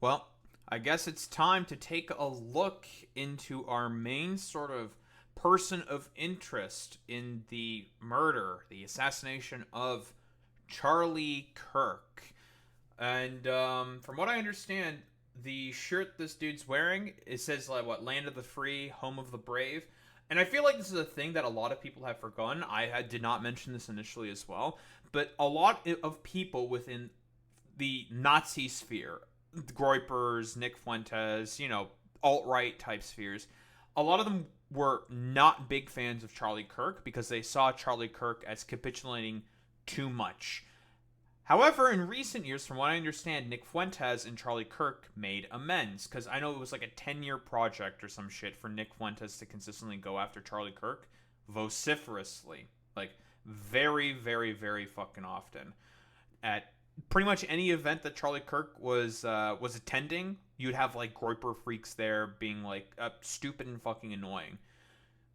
Well, I guess it's time to take a look into our main sort of person of interest in the murder, the assassination of Charlie Kirk. And from what I understand, the shirt this dude's wearing, it says like what, land of the free, home of the brave. And I feel like this is a thing that a lot of people have forgotten. Did not mention this initially as well, but a lot of people within the Nazi sphere, Groypers, Nick Fuentes, alt-right type spheres, a lot of them were not big fans of Charlie Kirk because they saw Charlie Kirk as capitulating too much. However, in recent years, from what I understand, Nick Fuentes and Charlie Kirk made amends because I know it was like a 10-year project or some shit for Nick Fuentes to consistently go after Charlie Kirk vociferously, like very, very, very fucking often. At pretty much any event that Charlie Kirk was attending, you'd have like Groyper freaks there being like stupid and fucking annoying.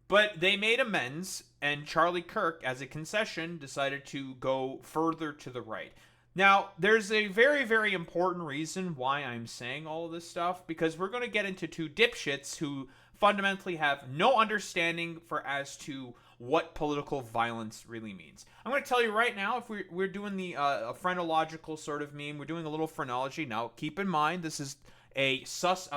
But they made amends, and Charlie Kirk, as a concession, decided to go further to the right. Now, there's a very, very important reason why I'm saying all of this stuff, because we're going to get into two dipshits who fundamentally have no understanding for as to what political violence really means. I'm going to tell you right now, if we're doing the phrenological sort of meme, we're doing a little phrenology. Now, keep in mind, this is a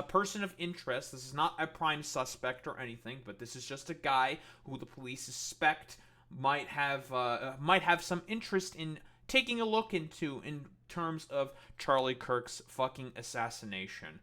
person of interest. This is not a prime suspect or anything, but this is just a guy who the police suspect might have some interest in taking a look into in terms of Charlie Kirk's fucking assassination.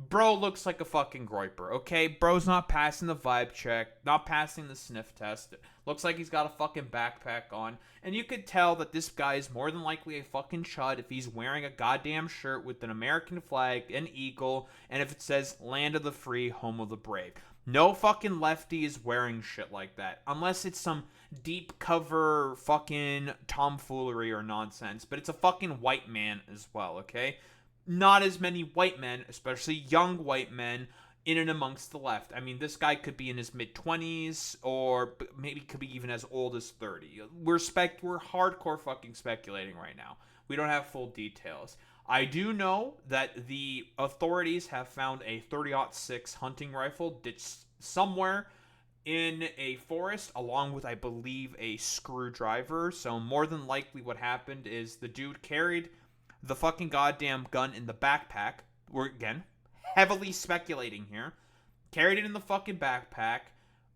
Bro looks like a fucking groiper, okay? Bro's not passing the vibe check, not passing the sniff test. Looks like he's got a fucking backpack on. And you could tell that this guy is more than likely a fucking chud if he's wearing a goddamn shirt with an American flag, an eagle, and if it says land of the free, home of the brave. No fucking lefty is wearing shit like that. Unless it's some deep cover fucking tomfoolery or nonsense. But it's a fucking white man as well, okay? Not as many white men, especially young white men, in and amongst the left. I mean, this guy could be in his mid-20s, or maybe could be even as old as 30. We're hardcore fucking speculating right now. We don't have full details. I do know that the authorities have found a 30-06 hunting rifle ditched somewhere in a forest, along with, I believe, a screwdriver. So more than likely what happened is the dude carried the fucking goddamn gun in the backpack. We're, again, heavily speculating here. Carried it in the fucking backpack,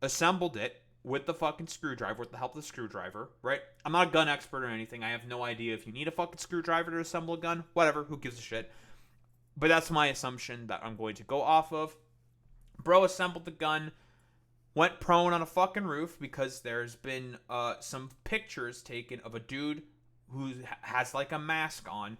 assembled it with the fucking screwdriver, with the help of the screwdriver, right? I'm not a gun expert or anything. I have no idea if you need a fucking screwdriver to assemble a gun. Whatever, who gives a shit? But that's my assumption that I'm going to go off of. Bro assembled the gun, went prone on a fucking roof because there's been some pictures taken of a dude who has like a mask on,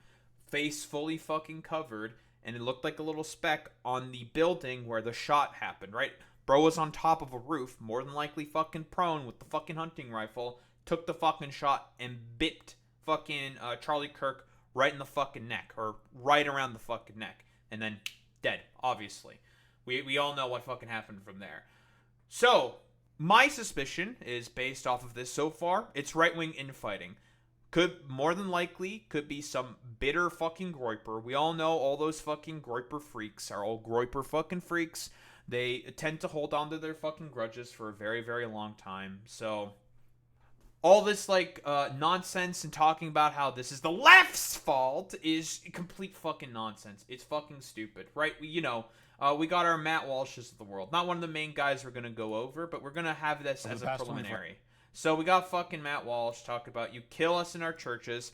face fully fucking covered, and it looked like a little speck on the building where the shot happened, right? Bro was on top of a roof, more than likely fucking prone with the fucking hunting rifle, took the fucking shot and bit fucking Charlie Kirk right in the fucking neck, or right around the fucking neck, and then dead, obviously. We all know what fucking happened from there. So, my suspicion is based off of this so far, it's right-wing infighting. Could, more than likely, could be some bitter fucking groiper. We all know all those fucking groiper freaks are all groiper fucking freaks. They tend to hold on to their fucking grudges for a very, very long time. So, all this, like, nonsense and talking about how this is the left's fault is complete fucking nonsense. It's fucking stupid, right? We got our Matt Walshes of the world. Not one of the main guys we're going to go over, but we're going to have this as a preliminary. So we got fucking Matt Walsh talking about you kill us in our churches.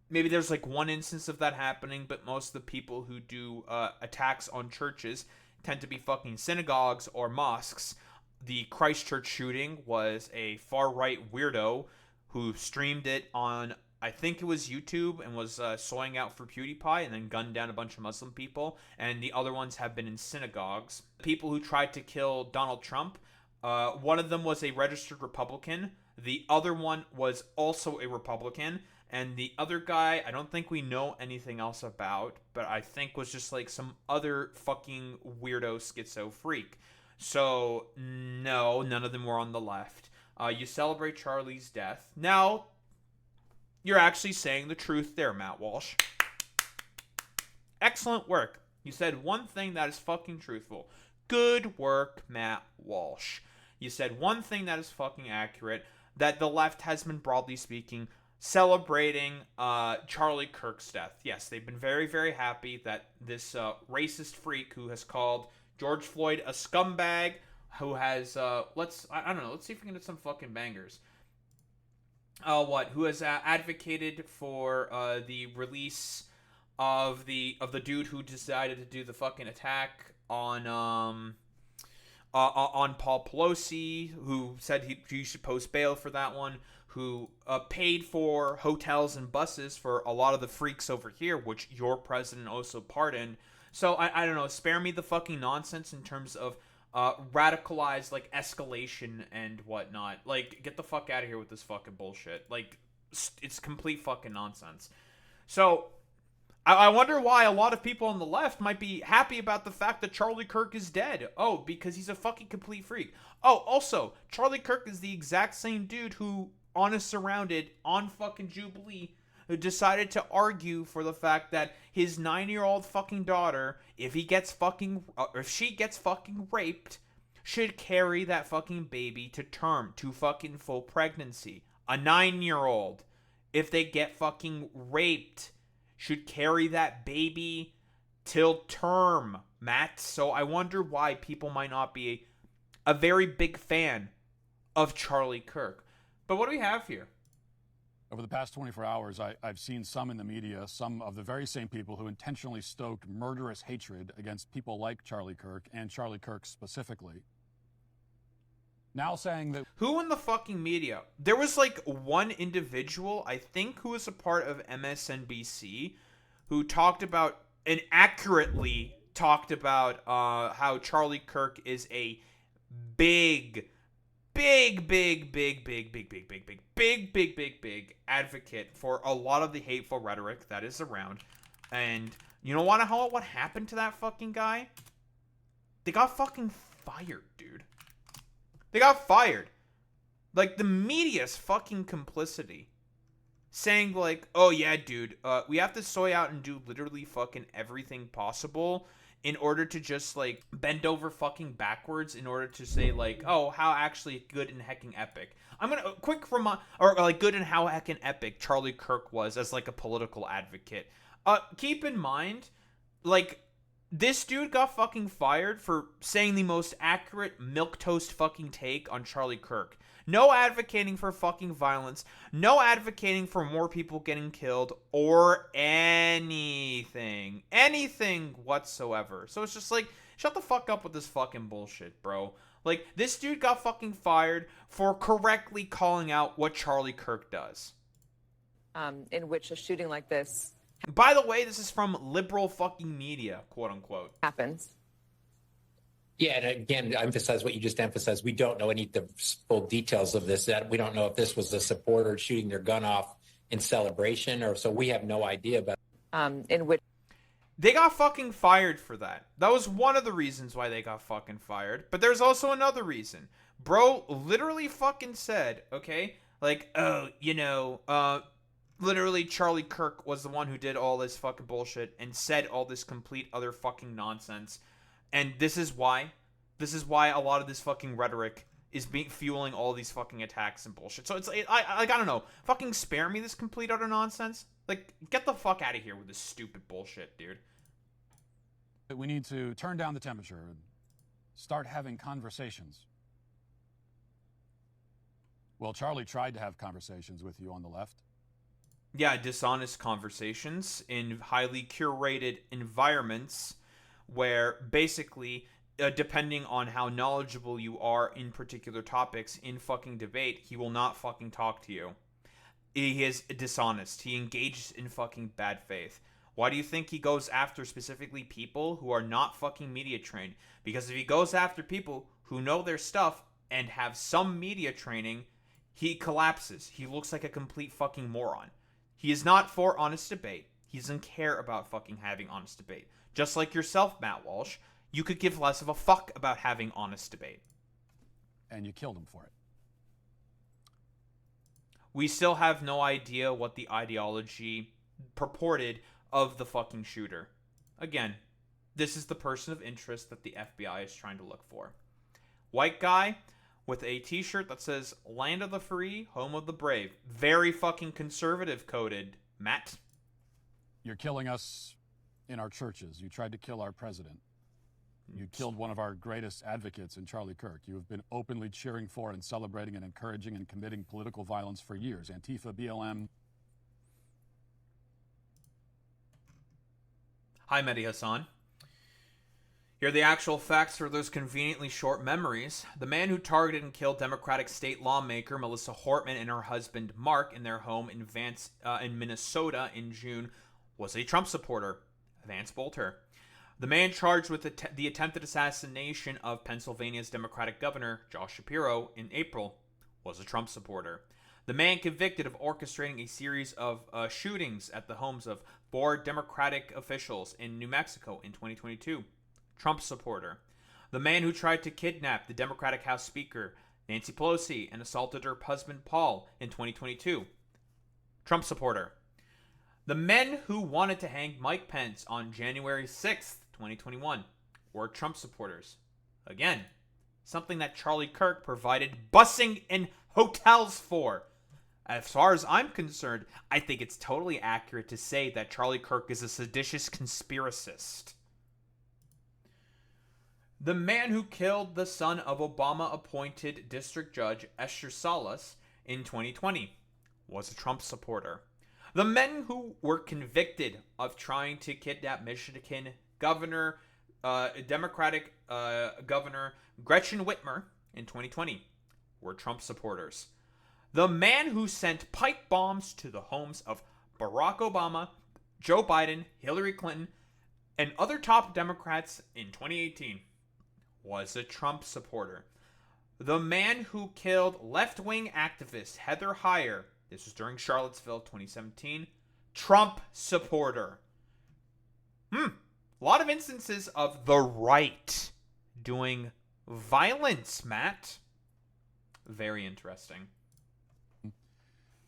Maybe there's like one instance of that happening, but most of the people who do attacks on churches tend to be fucking synagogues or mosques. The Christchurch shooting was a far-right weirdo who streamed it on, I think it was YouTube, and was soying out for PewDiePie and then gunned down a bunch of Muslim people. And the other ones have been in synagogues. People who tried to kill Donald Trump, one of them was a registered Republican. The other one was also a Republican. And the other guy, I don't think we know anything else about, but I think was just like some other fucking weirdo schizo freak. So, no, none of them were on the left. You celebrate Charlie's death. Now, you're actually saying the truth there, Matt Walsh. excellent work. You said one thing that is fucking truthful. Good work, Matt Walsh. You said one thing that is fucking accurate, that the left has been, broadly speaking, celebrating Charlie Kirk's death. Yes, they've been very, very happy that this racist freak who has called George Floyd a scumbag, who has, I don't know, let's see if we can get some fucking bangers. Who has advocated for the release of the dude who decided to do the fucking attack on Paul Pelosi, who said he should post bail for that one, who paid for hotels and buses for a lot of the freaks over here, which your president also pardoned. So I don't know, spare me the fucking nonsense in terms of radicalized like escalation and whatnot. Like, get the fuck out of here with this fucking bullshit. Like, it's complete fucking nonsense. So I wonder why a lot of people on the left might be happy about the fact that Charlie Kirk is dead. Oh, because he's a fucking complete freak. Oh, also, Charlie Kirk is the exact same dude who, on a Surrounded, on fucking Jubilee, who decided to argue for the fact that his 9-year-old fucking daughter, if she gets fucking raped, should carry that fucking baby to term, to fucking full pregnancy. A 9-year-old, if they get fucking raped, should carry that baby till term, Matt. So I wonder why people might not be a very big fan of Charlie Kirk. But what do we have here? Over the past 24 hours, I've seen some in the media, some of the very same people who intentionally stoked murderous hatred against people like Charlie Kirk, and Charlie Kirk specifically, now saying that... Who in the fucking media? There was like one individual, I think, who was a part of MSNBC, who talked about, and accurately talked about, how Charlie Kirk is a big advocate for a lot of the hateful rhetoric that is around. And you know what happened to that fucking guy? They got fucking fired, dude. They got fired. Like, the media's fucking complicity. Saying, like, oh yeah, dude, we have to soy out and do literally fucking everything possible in order to just, like, bend over fucking backwards in order to say, like, oh, how actually good and heckin' epic. I'm gonna, good and how heckin' epic Charlie Kirk was as, like, a political advocate. Keep in mind, like, this dude got fucking fired for saying the most accurate milquetoast fucking take on Charlie Kirk. No advocating for fucking violence. No advocating for more people getting killed or anything. Anything whatsoever. So it's just like, shut the fuck up with this fucking bullshit, bro. Like, this dude got fucking fired for correctly calling out what Charlie Kirk does. In which a shooting like this... By the way, this is from liberal fucking media, quote unquote. Happens. Yeah, and again, to emphasize what you just emphasized, we don't know any of the full details of this. That we don't know if this was a supporter shooting their gun off in celebration, or so we have no idea about. In which they got fucking fired for that. That was one of the reasons why they got fucking fired. But there's also another reason. Bro literally fucking said, okay, like, oh, literally Charlie Kirk was the one who did all this fucking bullshit and said all this complete other fucking nonsense. And this is why a lot of this fucking rhetoric is fueling all these fucking attacks and bullshit. So it's I don't know. Fucking spare me this complete utter nonsense. Like, get the fuck out of here with this stupid bullshit, dude. We need to turn down the temperature and start having conversations. Well, Charlie tried to have conversations with you on the left. Yeah, dishonest conversations in highly curated environments where basically, depending on how knowledgeable you are in particular topics in fucking debate, he will not fucking talk to you. He is dishonest. He engages in fucking bad faith. Why do you think he goes after specifically people who are not fucking media trained? Because if he goes after people who know their stuff and have some media training, he collapses. He looks like a complete fucking moron. He is not for honest debate. He doesn't care about fucking having honest debate. Just like yourself, Matt Walsh, you could give less of a fuck about having honest debate. And you killed him for it. We still have no idea what the ideology purported of the fucking shooter. Again, this is the person of interest that the FBI is trying to look for. White guy with a t-shirt that says "Land of the Free, Home of the Brave." Very fucking conservative coded, Matt. You're killing us in our churches. You tried to kill our president. You killed one of our greatest advocates in Charlie Kirk. You have been openly cheering for and celebrating and encouraging and committing political violence for years. Antifa, BLM. Hi, Mehdi Hassan. Here are the actual facts for those conveniently short memories. The man who targeted and killed Democratic state lawmaker Melissa Hortman and her husband Mark in their home in Minnesota in June was a Trump supporter, Vance Bolter. The man charged with the attempted assassination of Pennsylvania's Democratic governor, Josh Shapiro, in April was a Trump supporter. The man convicted of orchestrating a series of shootings at the homes of 4 Democratic officials in New Mexico in 2022, Trump supporter. The man who tried to kidnap the Democratic House Speaker, Nancy Pelosi, and assaulted her husband, Paul, in 2022, Trump supporter. The men who wanted to hang Mike Pence on January 6th, 2021, were Trump supporters. Again, something that Charlie Kirk provided busing in hotels for. As far as I'm concerned, I think it's totally accurate to say that Charlie Kirk is a seditious conspiracist. The man who killed the son of Obama-appointed District Judge Esther Salas in 2020 was a Trump supporter. The men who were convicted of trying to kidnap Michigan Governor, Democratic Governor Gretchen Whitmer in 2020 were Trump supporters. The man who sent pipe bombs to the homes of Barack Obama, Joe Biden, Hillary Clinton, and other top Democrats in 2018 was a Trump supporter. The man who killed left-wing activist Heather Heyer, this was during Charlottesville 2017, Trump supporter. A lot of instances of the right doing violence, Matt. Very interesting.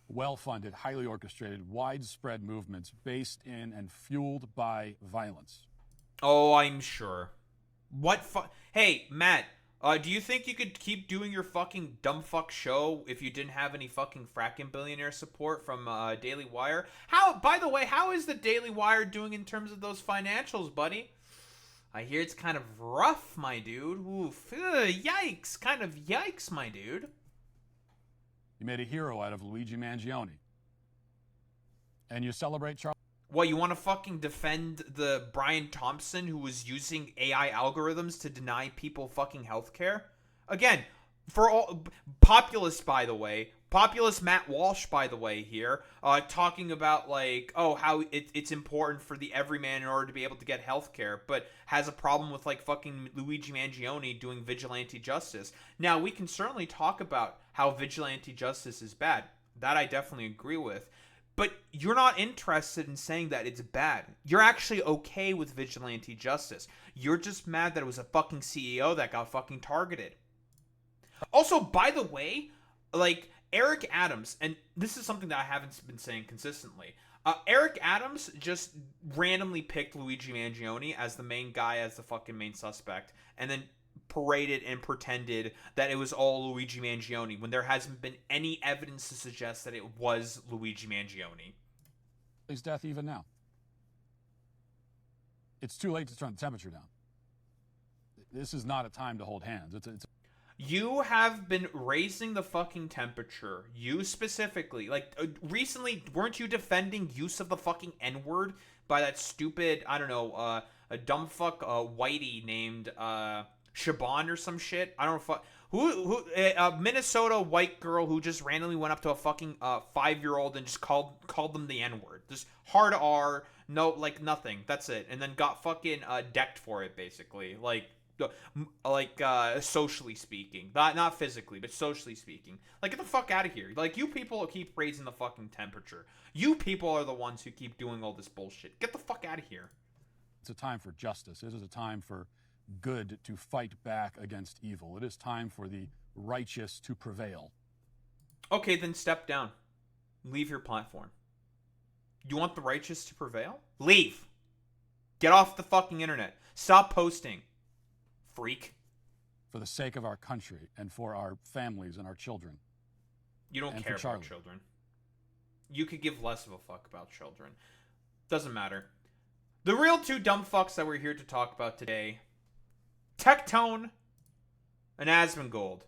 Well-funded, highly orchestrated, widespread movements based in and fueled by violence. Oh, I'm sure. Hey, Matt, do you think you could keep doing your fucking dumb fuck show if you didn't have any fucking fracking billionaire support from Daily Wire? By the way, how is the Daily Wire doing in terms of those financials, buddy? I hear it's kind of rough, my dude. Oof, yikes, kind of yikes, my dude. You made a hero out of Luigi Mangione. And you celebrate Charlie. What, you want to fucking defend the Brian Thompson who was using AI algorithms to deny people fucking healthcare? Again, for all populist, by the way, populist Matt Walsh, by the way, here, talking about like, oh, how it's important for the everyman in order to be able to get healthcare, but has a problem with like fucking Luigi Mangione doing vigilante justice. Now, we can certainly talk about how vigilante justice is bad. That I definitely agree with. But you're not interested in saying that it's bad. You're actually okay with vigilante justice. You're just mad that it was a fucking CEO that got fucking targeted. Also, by the way, like, Eric Adams, and this is something that I haven't been saying consistently, Eric Adams just randomly picked Luigi Mangione as the main guy, as the fucking main suspect, and then paraded and pretended that it was all Luigi Mangione when there hasn't been any evidence to suggest that it was Luigi Mangione. His death even now. It's too late to turn the temperature down. This is not a time to hold hands. You have been raising the fucking temperature. You specifically. Like, recently, weren't you defending use of the fucking N-word by that stupid, I don't know, a dumb fuck whitey named Shaban or some shit? I don't know. Who Minnesota white girl who just randomly went up to a fucking 5-year-old and just called them the N-word. Just hard R, no, like nothing. That's it. And then got fucking decked for it, basically. Like socially speaking, not physically, but socially speaking. Like, get the fuck out of here. Like, you people keep raising the fucking temperature. You people are the ones who keep doing all this bullshit. Get the fuck out of here. It's a time for justice. It is a time for good to fight back against evil. It is time for the righteous to prevail. Okay, then step down. Leave your platform. You want the righteous to prevail? Leave. Get off the fucking internet. Stop posting. Freak. For the sake of our country and for our families and our children. You don't And care for Charlie. about children. You could give less of a fuck about children. Doesn't matter. The real two dumb fucks that we're here to talk about today, Tectone and Asmongold.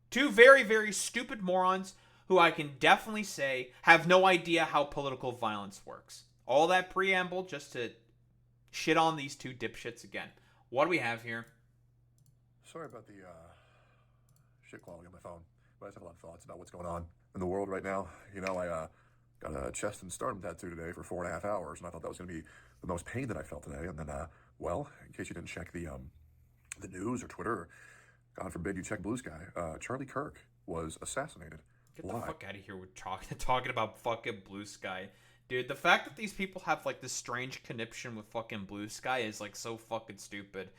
Two very, very stupid morons who I can definitely say have no idea how political violence works. All that preamble just to shit on these two dipshits again. What do we have here? Sorry about the shit quality on my phone, but I just have a lot of thoughts about what's going on in the world right now. You know, I got a chest and sternum tattoo today for 4.5 hours, and I thought that was going to be the most pain that I felt today. And then, well, in case you didn't check the news or Twitter, or God forbid you check Blue Sky, Charlie Kirk was assassinated. Get the fuck out of here with talking about fucking Blue Sky. Dude, the fact that these people have, like, this strange conniption with fucking Blue Sky is, like, so fucking stupid.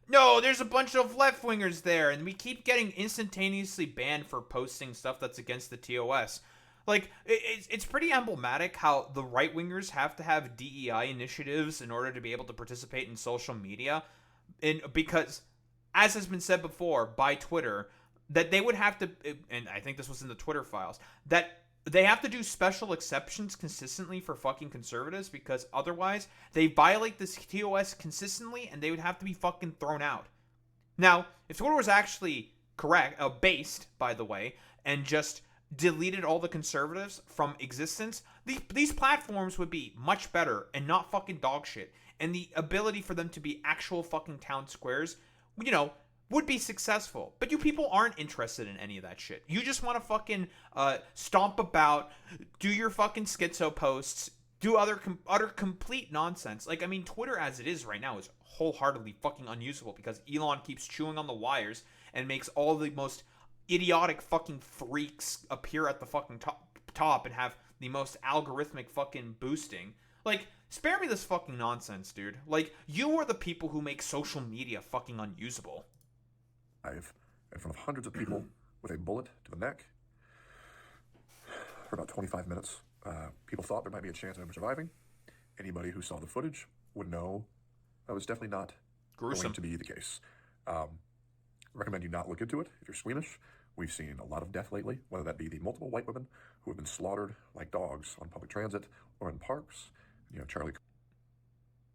No, there's a bunch of left-wingers there, and we keep getting instantaneously banned for posting stuff that's against the TOS. Like, it's pretty emblematic how the right-wingers have to have DEI initiatives in order to be able to participate in social media. Because, as has been said before by Twitter, that they would have to, and I think this was in the Twitter files, that they have to do special exceptions consistently for fucking conservatives because otherwise they violate this TOS consistently and they would have to be fucking thrown out. Now, if Twitter was actually based, by the way, and just deleted all the conservatives from existence, these platforms would be much better and not fucking dog shit. And the ability for them to be actual fucking town squares, you know, would be successful. But you people aren't interested in any of that shit. You just want to fucking stomp about, do your fucking schizo posts, do utter complete nonsense. Like, I mean, Twitter as it is right now is wholeheartedly fucking unusable because Elon keeps chewing on the wires and makes all the most idiotic fucking freaks appear at the fucking top and have the most algorithmic fucking boosting. Like, spare me this fucking nonsense, dude. Like, you are the people who make social media fucking unusable. In front of hundreds of people with a bullet to the neck for about 25 minutes. People thought there might be a chance of him surviving. Anybody who saw the footage would know that was definitely not going to be the case. Recommend you not look into it if you're squeamish. We've seen a lot of death lately, whether that be the multiple white women who have been slaughtered like dogs on public transit or in parks. You know, Charlie.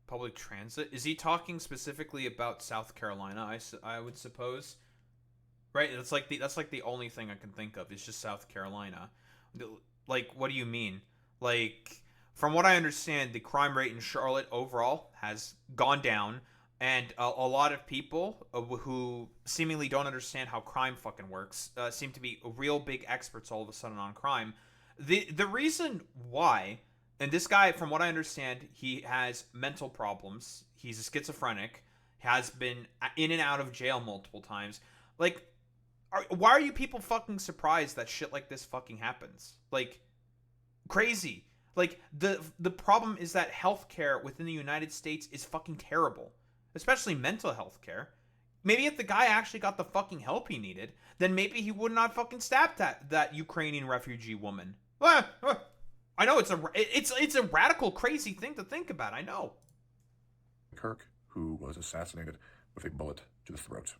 Public transit? Is he talking specifically about South Carolina? I would suppose, right? That's like the only thing I can think of is just South Carolina. Like, what do you mean? Like, from what I understand, the crime rate in Charlotte overall has gone down, and a lot of people who seemingly don't understand how crime fucking works seem to be real big experts all of a sudden on crime. The reason why. And this guy, from what I understand, he has mental problems. He's a schizophrenic. Has been in and out of jail multiple times. Like, why are you people fucking surprised that shit like this fucking happens? Like, crazy. Like, the problem is that healthcare within the United States is fucking terrible. Especially mental health care. Maybe if the guy actually got the fucking help he needed, then maybe he would not fucking stab that Ukrainian refugee woman. I know it's a radical, crazy thing to think about. I know. Kirk, who was assassinated with a bullet to the throat.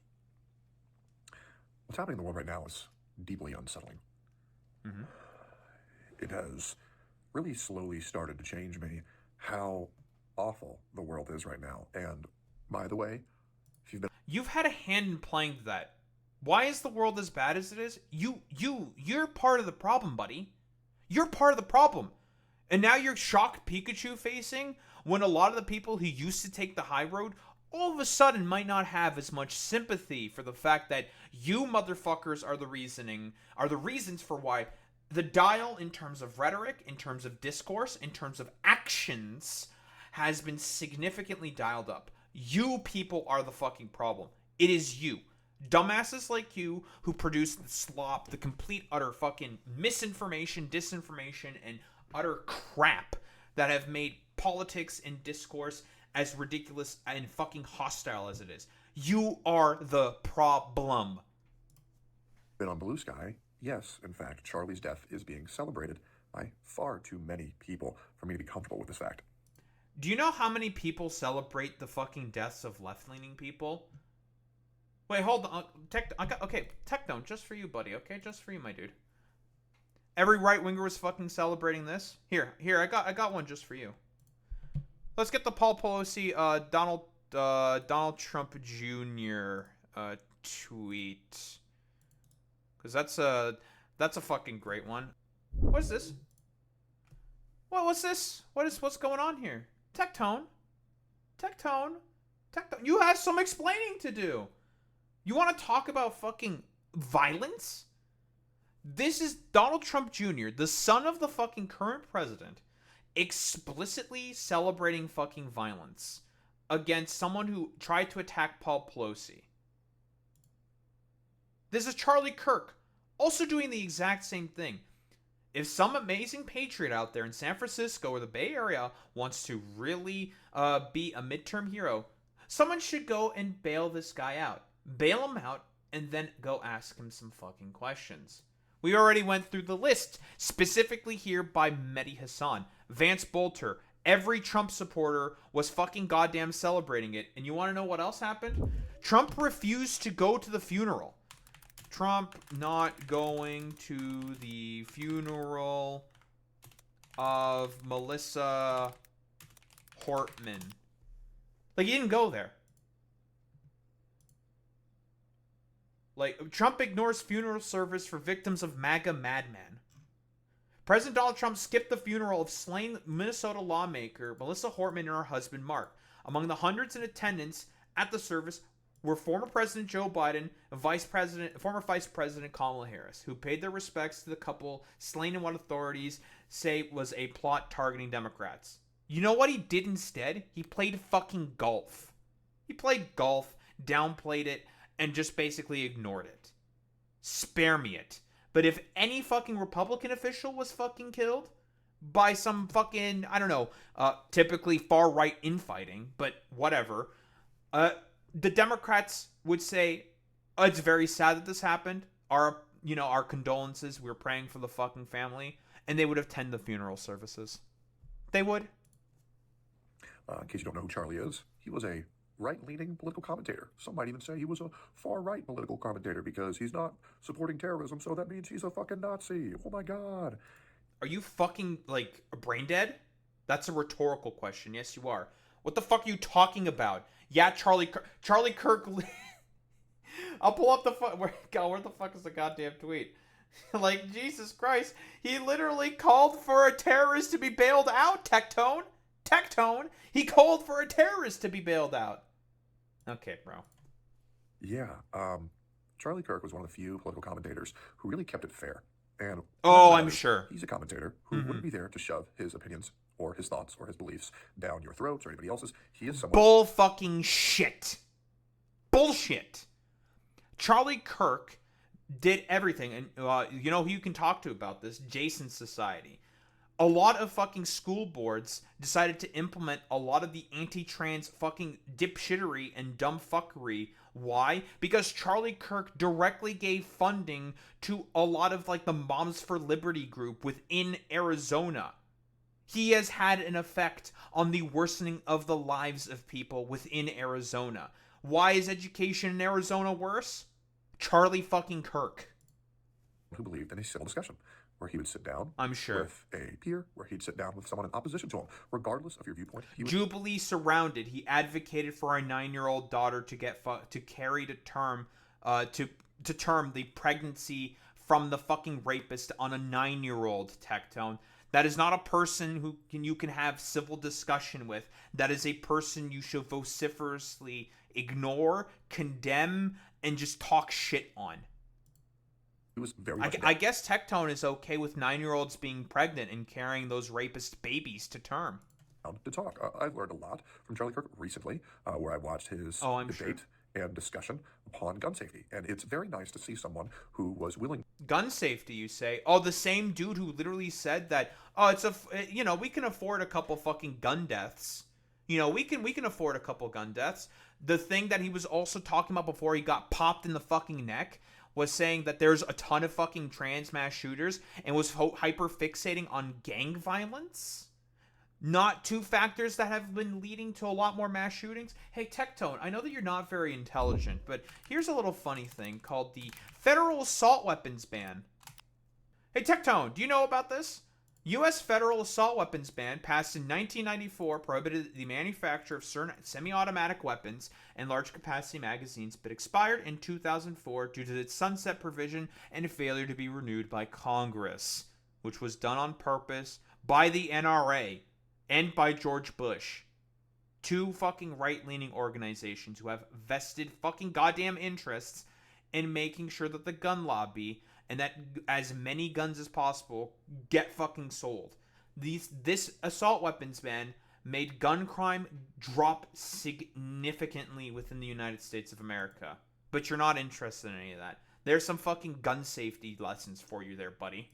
What's happening in the world right now is deeply unsettling. Mm-hmm. It has really slowly started to change me how awful the world is right now. And by the way, if you've had a hand in playing that. Why is the world as bad as it is? You're part of the problem, buddy. You're part of the problem. And now you're shocked Pikachu facing when a lot of the people who used to take the high road all of a sudden might not have as much sympathy for the fact that you motherfuckers are the reasons for why the dial in terms of rhetoric, in terms of discourse, in terms of actions has been significantly dialed up. You people are the fucking problem. It is you. Dumbasses like you who produce the slop, the complete utter fucking misinformation, disinformation, and utter crap that have made politics and discourse as ridiculous and fucking hostile as it is. You are the problem. Been on Blue Sky, yes, in fact, Charlie's death is being celebrated by far too many people for me to be comfortable with this fact. Do you know how many people celebrate the fucking deaths of left-leaning people? Wait, hold on. Okay, Tectone, just for you, buddy. Okay, just for you, my dude. Every right-winger was fucking celebrating this. Here, I got one just for you. Let's get the Paul Pelosi, Donald Trump Jr. Tweet, because that's a fucking great one. What is this? What's this? What's going on here? Tectone. You have some explaining to do. You want to talk about fucking violence? This is Donald Trump Jr., the son of the fucking current president, explicitly celebrating fucking violence against someone who tried to attack Paul Pelosi. This is Charlie Kirk, also doing the exact same thing. If some amazing patriot out there in San Francisco or the Bay Area wants to really be a midterm hero, someone should go and bail this guy out. Bail him out, and then go ask him some fucking questions. We already went through the list, specifically here by Mehdi Hassan, Vance Bolter. Every Trump supporter was fucking goddamn celebrating it. And you want to know what else happened? Trump refused to go to the funeral. Trump not going to the funeral of Melissa Hortman. Like, he didn't go there. Like, Trump ignores funeral service for victims of MAGA madman. President Donald Trump skipped the funeral of slain Minnesota lawmaker Melissa Hortman and her husband Mark. Among the hundreds in attendance at the service were former President Joe Biden and former Vice President Kamala Harris, who paid their respects to the couple slain in what authorities say was a plot targeting Democrats. You know what he did instead? He played fucking golf. He played golf, downplayed it, and just basically ignored it. Spare me it. But if any fucking Republican official was fucking killed by some fucking, I don't know, typically far-right infighting, but whatever, the Democrats would say, oh, it's very sad that this happened. Our condolences. We're praying for the fucking family. And they would attend the funeral services. They would. In case you don't know who Charlie is, he was a right-leaning political commentator. Some might even say he was a far-right political commentator because he's not supporting terrorism, so that means he's a fucking Nazi. Oh my God. Are you fucking, like, brain dead? That's a rhetorical question. Yes, you are. What the fuck are you talking about? Yeah, Charlie Kirk. I'll pull up the where the fuck is the goddamn tweet? Like, Jesus Christ, he literally called for a terrorist to be bailed out. Tectone. He called for a terrorist to be bailed out. Okay, bro. Yeah, Charlie Kirk was one of the few political commentators who really kept it fair. And I'm sure he's a commentator who wouldn't be there to shove his opinions or his thoughts or his beliefs down your throats or anybody else's. He is someone. Bull fucking shit. Bullshit. Charlie Kirk did everything, and you know who you can talk to about this? Jason's Society. A lot of fucking school boards decided to implement a lot of the anti-trans fucking dipshittery and dumb fuckery. Why? Because Charlie Kirk directly gave funding to a lot of like the Moms for Liberty group within Arizona. He has had an effect on the worsening of the lives of people within Arizona. Why is education in Arizona worse? Charlie fucking Kirk. Who believed in a civil discussion, where he would sit down with a peer, where he'd sit down with someone in opposition to him, regardless of your viewpoint. Jubilee surrounded. He advocated for a 9-year-old daughter to get to carry to term the pregnancy from the fucking rapist on a 9-year-old. Tectone. That is not a person who you can have civil discussion with. That is a person you should vociferously ignore, condemn, and just talk shit on. He was very I guess Tectone is okay with 9-year-olds being pregnant and carrying those rapist babies to term. To talk. I've learned a lot from Charlie Kirk recently, where I watched his debate and discussion upon gun safety. And it's very nice to see someone who was willing. Gun safety, you say? Oh, the same dude who literally said that, we can afford a couple fucking gun deaths. We can afford a couple gun deaths. The thing that he was also talking about before he got popped in the fucking neck was saying that there's a ton of fucking trans mass shooters and was hyper fixating on gang violence. not two factors that have been leading to a lot more mass shootings. Hey, Tectone, I know that you're not very intelligent, but here's a little funny thing called the federal assault weapons ban. Hey, Tectone, do you know about this? U.S. federal assault weapons ban passed in 1994 prohibited the manufacture of certain semi-automatic weapons and large-capacity magazines, but expired in 2004 due to its sunset provision and a failure to be renewed by Congress, which was done on purpose by the NRA and by George Bush. Two fucking right-leaning organizations who have vested fucking goddamn interests in making sure that the gun lobby and that as many guns as possible get fucking sold. This assault weapons ban made gun crime drop significantly within the United States of America. But you're not interested in any of that. There's some fucking gun safety lessons for you there, buddy.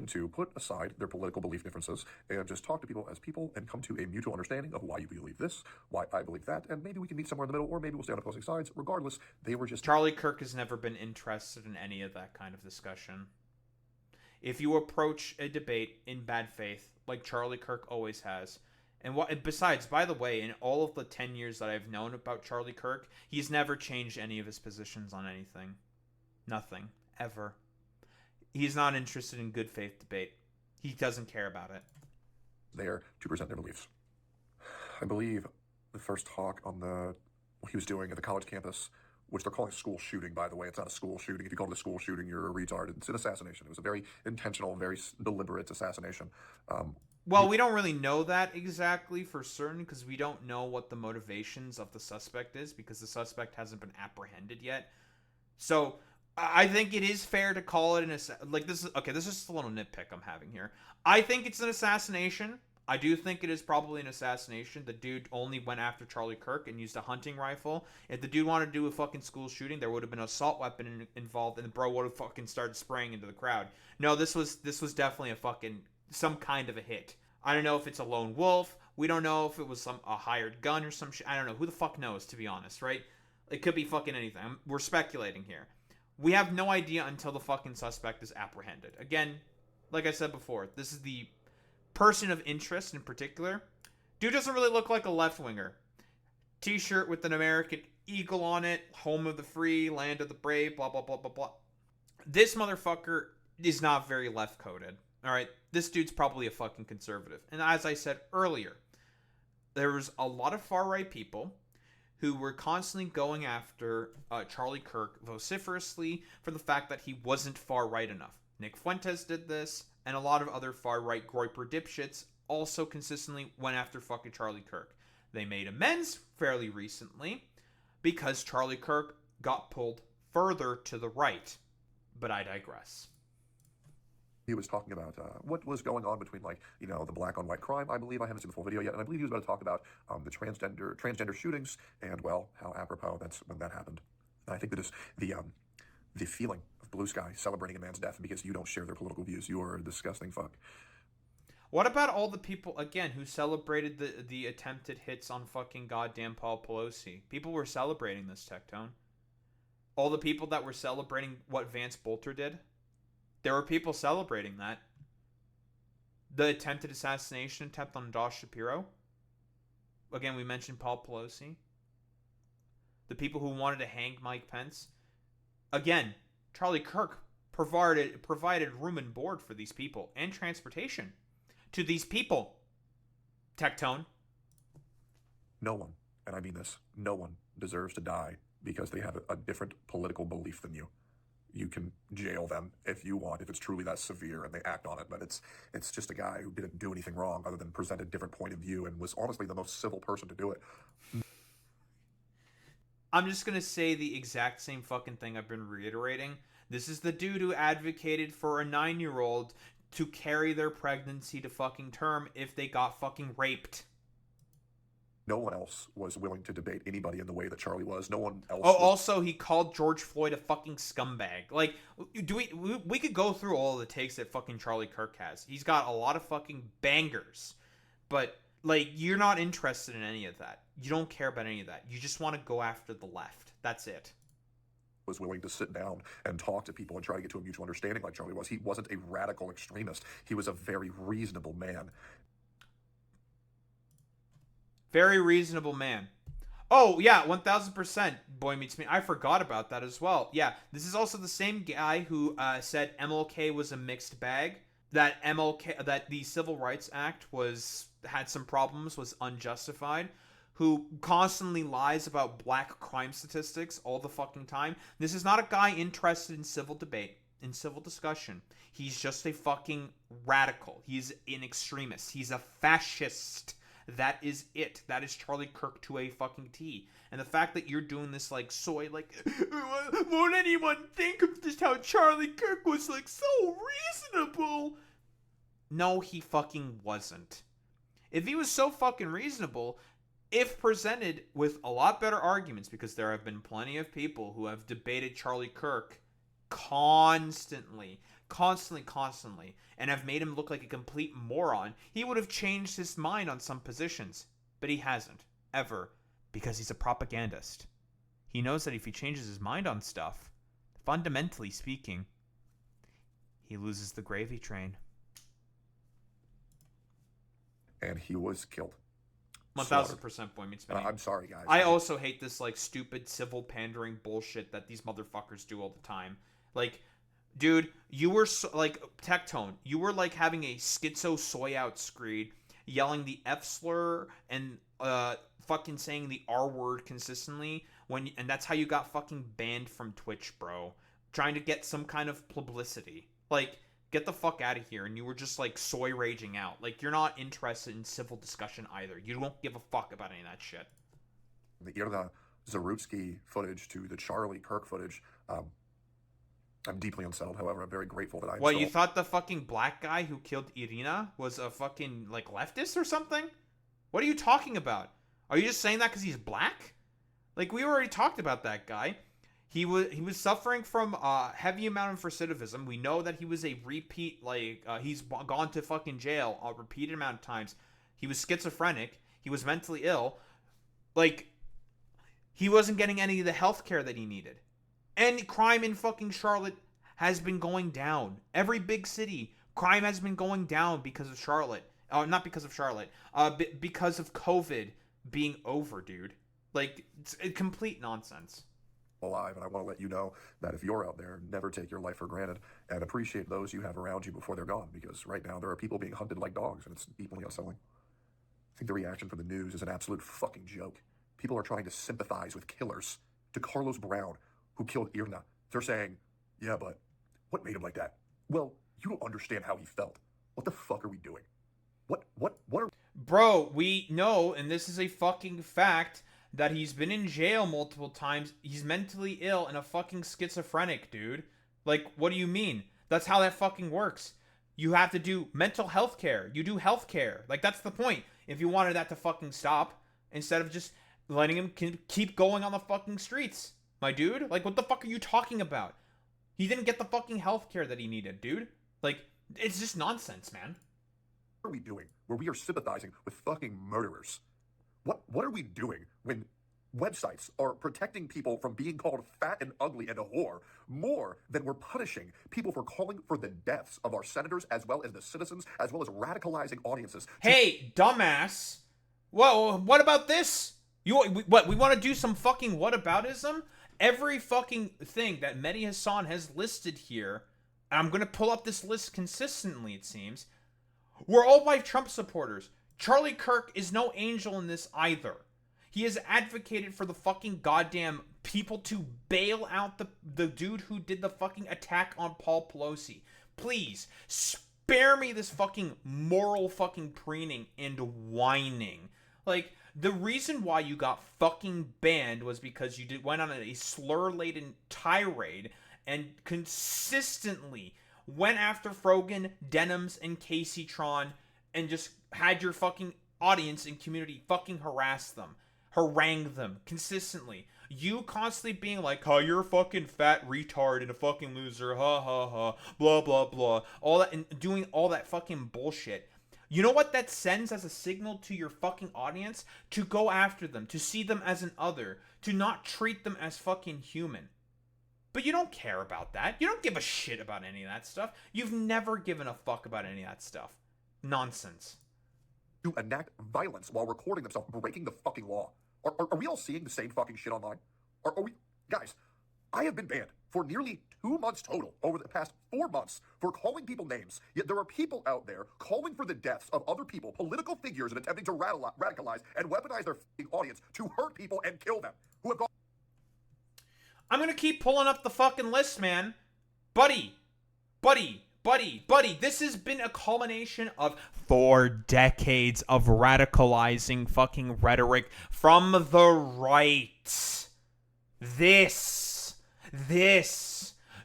To put aside their political belief differences and just talk to people as people and come to a mutual understanding of why you believe this, why I believe that, and maybe we can meet somewhere in the middle, or maybe we'll stay on opposing sides. Regardless, they were just... Charlie Kirk has never been interested in any of that kind of discussion. If you approach a debate in bad faith, like Charlie Kirk always has, and besides, by the way, in all of the 10 years that I've known about Charlie Kirk, he's never changed any of his positions on anything. Nothing. Ever. He's not interested in good faith debate. He doesn't care about it. There to present their beliefs. I believe the first talk on what he was doing at the college campus, which they're calling a school shooting, by the way. It's not a school shooting. If you call it a school shooting, you're a retard. It's an assassination. It was a very intentional, very deliberate assassination. Well, we don't really know that exactly for certain because we don't know what the motivations of the suspect is because the suspect hasn't been apprehended yet. So I think it is fair to call it this is just a little nitpick I'm having here. I think it's an assassination. I do think it is probably an assassination. The dude only went after Charlie Kirk and used a hunting rifle. If the dude wanted to do a fucking school shooting, there would have been an assault weapon involved, and the bro would have fucking started spraying into the crowd. No, this was definitely some kind of a hit. I don't know if it's a lone wolf. We don't know if it was a hired gun or some shit. I don't know. Who the fuck knows, to be honest, right? It could be fucking anything. We're speculating here. We have no idea until the fucking suspect is apprehended. Again, like I said before, this is the person of interest in particular. Dude doesn't really look like a left-winger. T-shirt with an American eagle on it, home of the free, land of the brave, blah, blah, blah, blah, blah. This motherfucker is not very left-coded. All right? This dude's probably a fucking conservative. And as I said earlier, there was a lot of far-right people who were constantly going after Charlie Kirk vociferously for the fact that he wasn't far-right enough. Nick Fuentes did this, and a lot of other far-right groiper dipshits also consistently went after fucking Charlie Kirk. They made amends fairly recently because Charlie Kirk got pulled further to the right. But I digress. He was talking about what was going on between, the black on white crime. I believe I haven't seen the full video yet, and I believe he was about to talk about the transgender shootings and, well, how apropos that's when that happened. And I think that is the feeling of blue sky celebrating a man's death because you don't share their political views. You are a disgusting fuck. What about all the people, again, who celebrated the attempted hits on fucking goddamn Paul Pelosi? People were celebrating this, Tectone. All the people that were celebrating what Vance Bolter did? There were people celebrating that. The attempted assassination attempt on Josh Shapiro. Again, we mentioned Paul Pelosi. The people who wanted to hang Mike Pence. Again, Charlie Kirk provided room and board for these people and transportation to these people. Tectone. No one, and I mean this, no one deserves to die because they have a different political belief than you. You can jail them if you want, if it's truly that severe and they act on it. But it's just a guy who didn't do anything wrong other than present a different point of view and was honestly the most civil person to do it. I'm just going to say the exact same fucking thing I've been reiterating. This is the dude who advocated for a 9-year-old to carry their pregnancy to fucking term if they got fucking raped. No one else was willing to debate anybody in the way that Charlie was. No one else. Oh, also, he called George Floyd a fucking scumbag. Like, we could go through all the takes that fucking Charlie Kirk has. He's got a lot of fucking bangers. But, you're not interested in any of that. You don't care about any of that. You just want to go after the left. That's it. Was willing to sit down and talk to people and try to get to a mutual understanding like Charlie was. He wasn't a radical extremist. He was a very reasonable man. Very reasonable man. Oh, yeah, 1000% Boy Meets Me. I forgot about that as well. Yeah, this is also the same guy who said MLK was a mixed bag. That the Civil Rights Act had some problems, was unjustified. Who constantly lies about black crime statistics all the fucking time. This is not a guy interested in civil debate, in civil discussion. He's just a fucking radical. He's an extremist. He's a fascist. That is it. That is Charlie Kirk to a fucking T. And the fact that you're doing this like soy, like, won't anyone think of just how Charlie Kirk was like so reasonable? No, he fucking wasn't. If he was so fucking reasonable, if presented with a lot better arguments, because there have been plenty of people who have debated Charlie Kirk constantly, and have made him look like a complete moron, he would have changed his mind on some positions. But he hasn't, ever, because he's a propagandist. He knows that if he changes his mind on stuff, fundamentally speaking, he loses the gravy train. And he was killed. 1000% Boy Meets Me. I'm sorry, guys. I also hate this like stupid civil pandering bullshit that these motherfuckers do all the time. Like, dude, you were like Tectone. You were like having a schizo soy out screed, yelling the F slur and fucking saying the R word consistently and that's how you got fucking banned from Twitch, bro. Trying to get some kind of publicity. Like, get the fuck out of here. And you were just like soy raging out. Like, you're not interested in civil discussion either. You don't give a fuck about any of that shit. The Irna Zarutsky footage to the Charlie Kirk footage. I'm deeply unsettled. However, I'm very grateful that I'm What, you thought the fucking black guy who killed Irina was a fucking like leftist or something? What are you talking about? Are you just saying that because he's black? Like, we already talked about that guy. He was suffering from a heavy amount of recidivism. We know that he was a repeat, like, he's gone to fucking jail a repeated amount of times. He was schizophrenic. He was mentally ill. Like, he wasn't getting any of the health care that he needed. And crime in fucking Charlotte has been going down. Every big city, crime has been going down because of Charlotte. Not because of Charlotte. Because of COVID being over, dude. Like, it's complete nonsense. Alive, and I want to let you know that if you're out there, never take your life for granted and appreciate those you have around you before they're gone, because right now there are people being hunted like dogs, and it's equally unsettling. I think the reaction from the news is an absolute fucking joke. People are trying to sympathize with killers. To Carlos Brown, who killed Irna, they're saying, yeah, but what made him like that? Well, you don't understand how he felt. What the fuck are we doing? What are... Bro, we know, and this is a fucking fact, that he's been in jail multiple times. He's mentally ill and a fucking schizophrenic, dude. Like, what do you mean? That's how that fucking works. You have to do mental health care. You do health care. Like, that's the point. If you wanted that to fucking stop, instead of just letting him keep going on the fucking streets. My dude? Like, what the fuck are you talking about? He didn't get the fucking health care that he needed, dude. Like, it's just nonsense, man. What are we doing where we are sympathizing with fucking murderers? What are we doing when websites are protecting people from being called fat and ugly and a whore more than we're punishing people for calling for the deaths of our senators as well as the citizens, as well as radicalizing audiences? Hey, dumbass. Whoa, what about this? We want to do some fucking whataboutism? Every fucking thing that Mehdi Hassan has listed here, and I'm going to pull up this list consistently, it seems, we're all white Trump supporters. Charlie Kirk is no angel in this either. He has advocated for the fucking goddamn people to bail out the dude who did the fucking attack on Paul Pelosi. Please, spare me this fucking moral fucking preening and whining. Like, the reason why you got fucking banned was because you went on a slur-laden tirade and consistently went after Frogan, Denims, and Casey Tron and just had your fucking audience and community fucking harass them, harangue them consistently. You constantly being like, oh, you're a fucking fat retard and a fucking loser, ha ha ha, blah blah blah, all that, and doing all that fucking bullshit. You know what that sends as a signal to your fucking audience? To go after them, to see them as an other, to not treat them as fucking human. But you don't care about that. You don't give a shit about any of that stuff. You've never given a fuck about any of that stuff. Nonsense. to enact violence while recording themselves breaking the fucking law. Are we all seeing the same fucking shit online? Are we? Guys, I have been banned for nearly 2 months total over the past 4 months for calling people names. Yet there are people out there calling for the deaths of other people, political figures, and attempting to radicalize and weaponize their fucking audience to hurt people and kill them. Who have gone. I'm gonna keep pulling up the fucking list, man. Buddy, this has been a culmination of 4 decades of radicalizing fucking rhetoric from the right. This.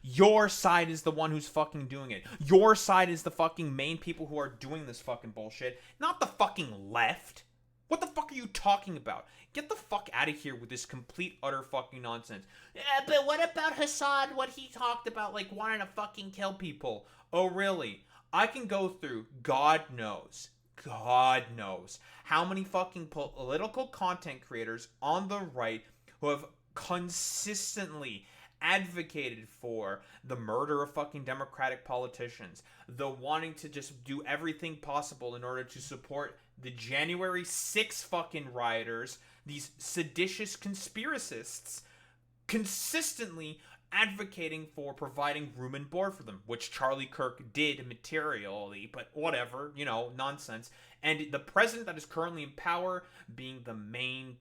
Your side is the one who's fucking doing it. Your side is the fucking main people who are doing this fucking bullshit, not the fucking left. What the fuck are you talking about? Get the fuck out of here with this complete, utter fucking nonsense. Yeah, but what about Hassad? What he talked about, like, wanting to fucking kill people? Oh, really? I can go through, God knows, how many fucking political content creators on the right who have consistently advocated for the murder of fucking Democratic politicians, the wanting to just do everything possible in order to support the January 6 fucking rioters, these seditious conspiracists, consistently advocating for providing room and board for them, which Charlie Kirk did materially, but whatever, nonsense. And the president that is currently in power being the main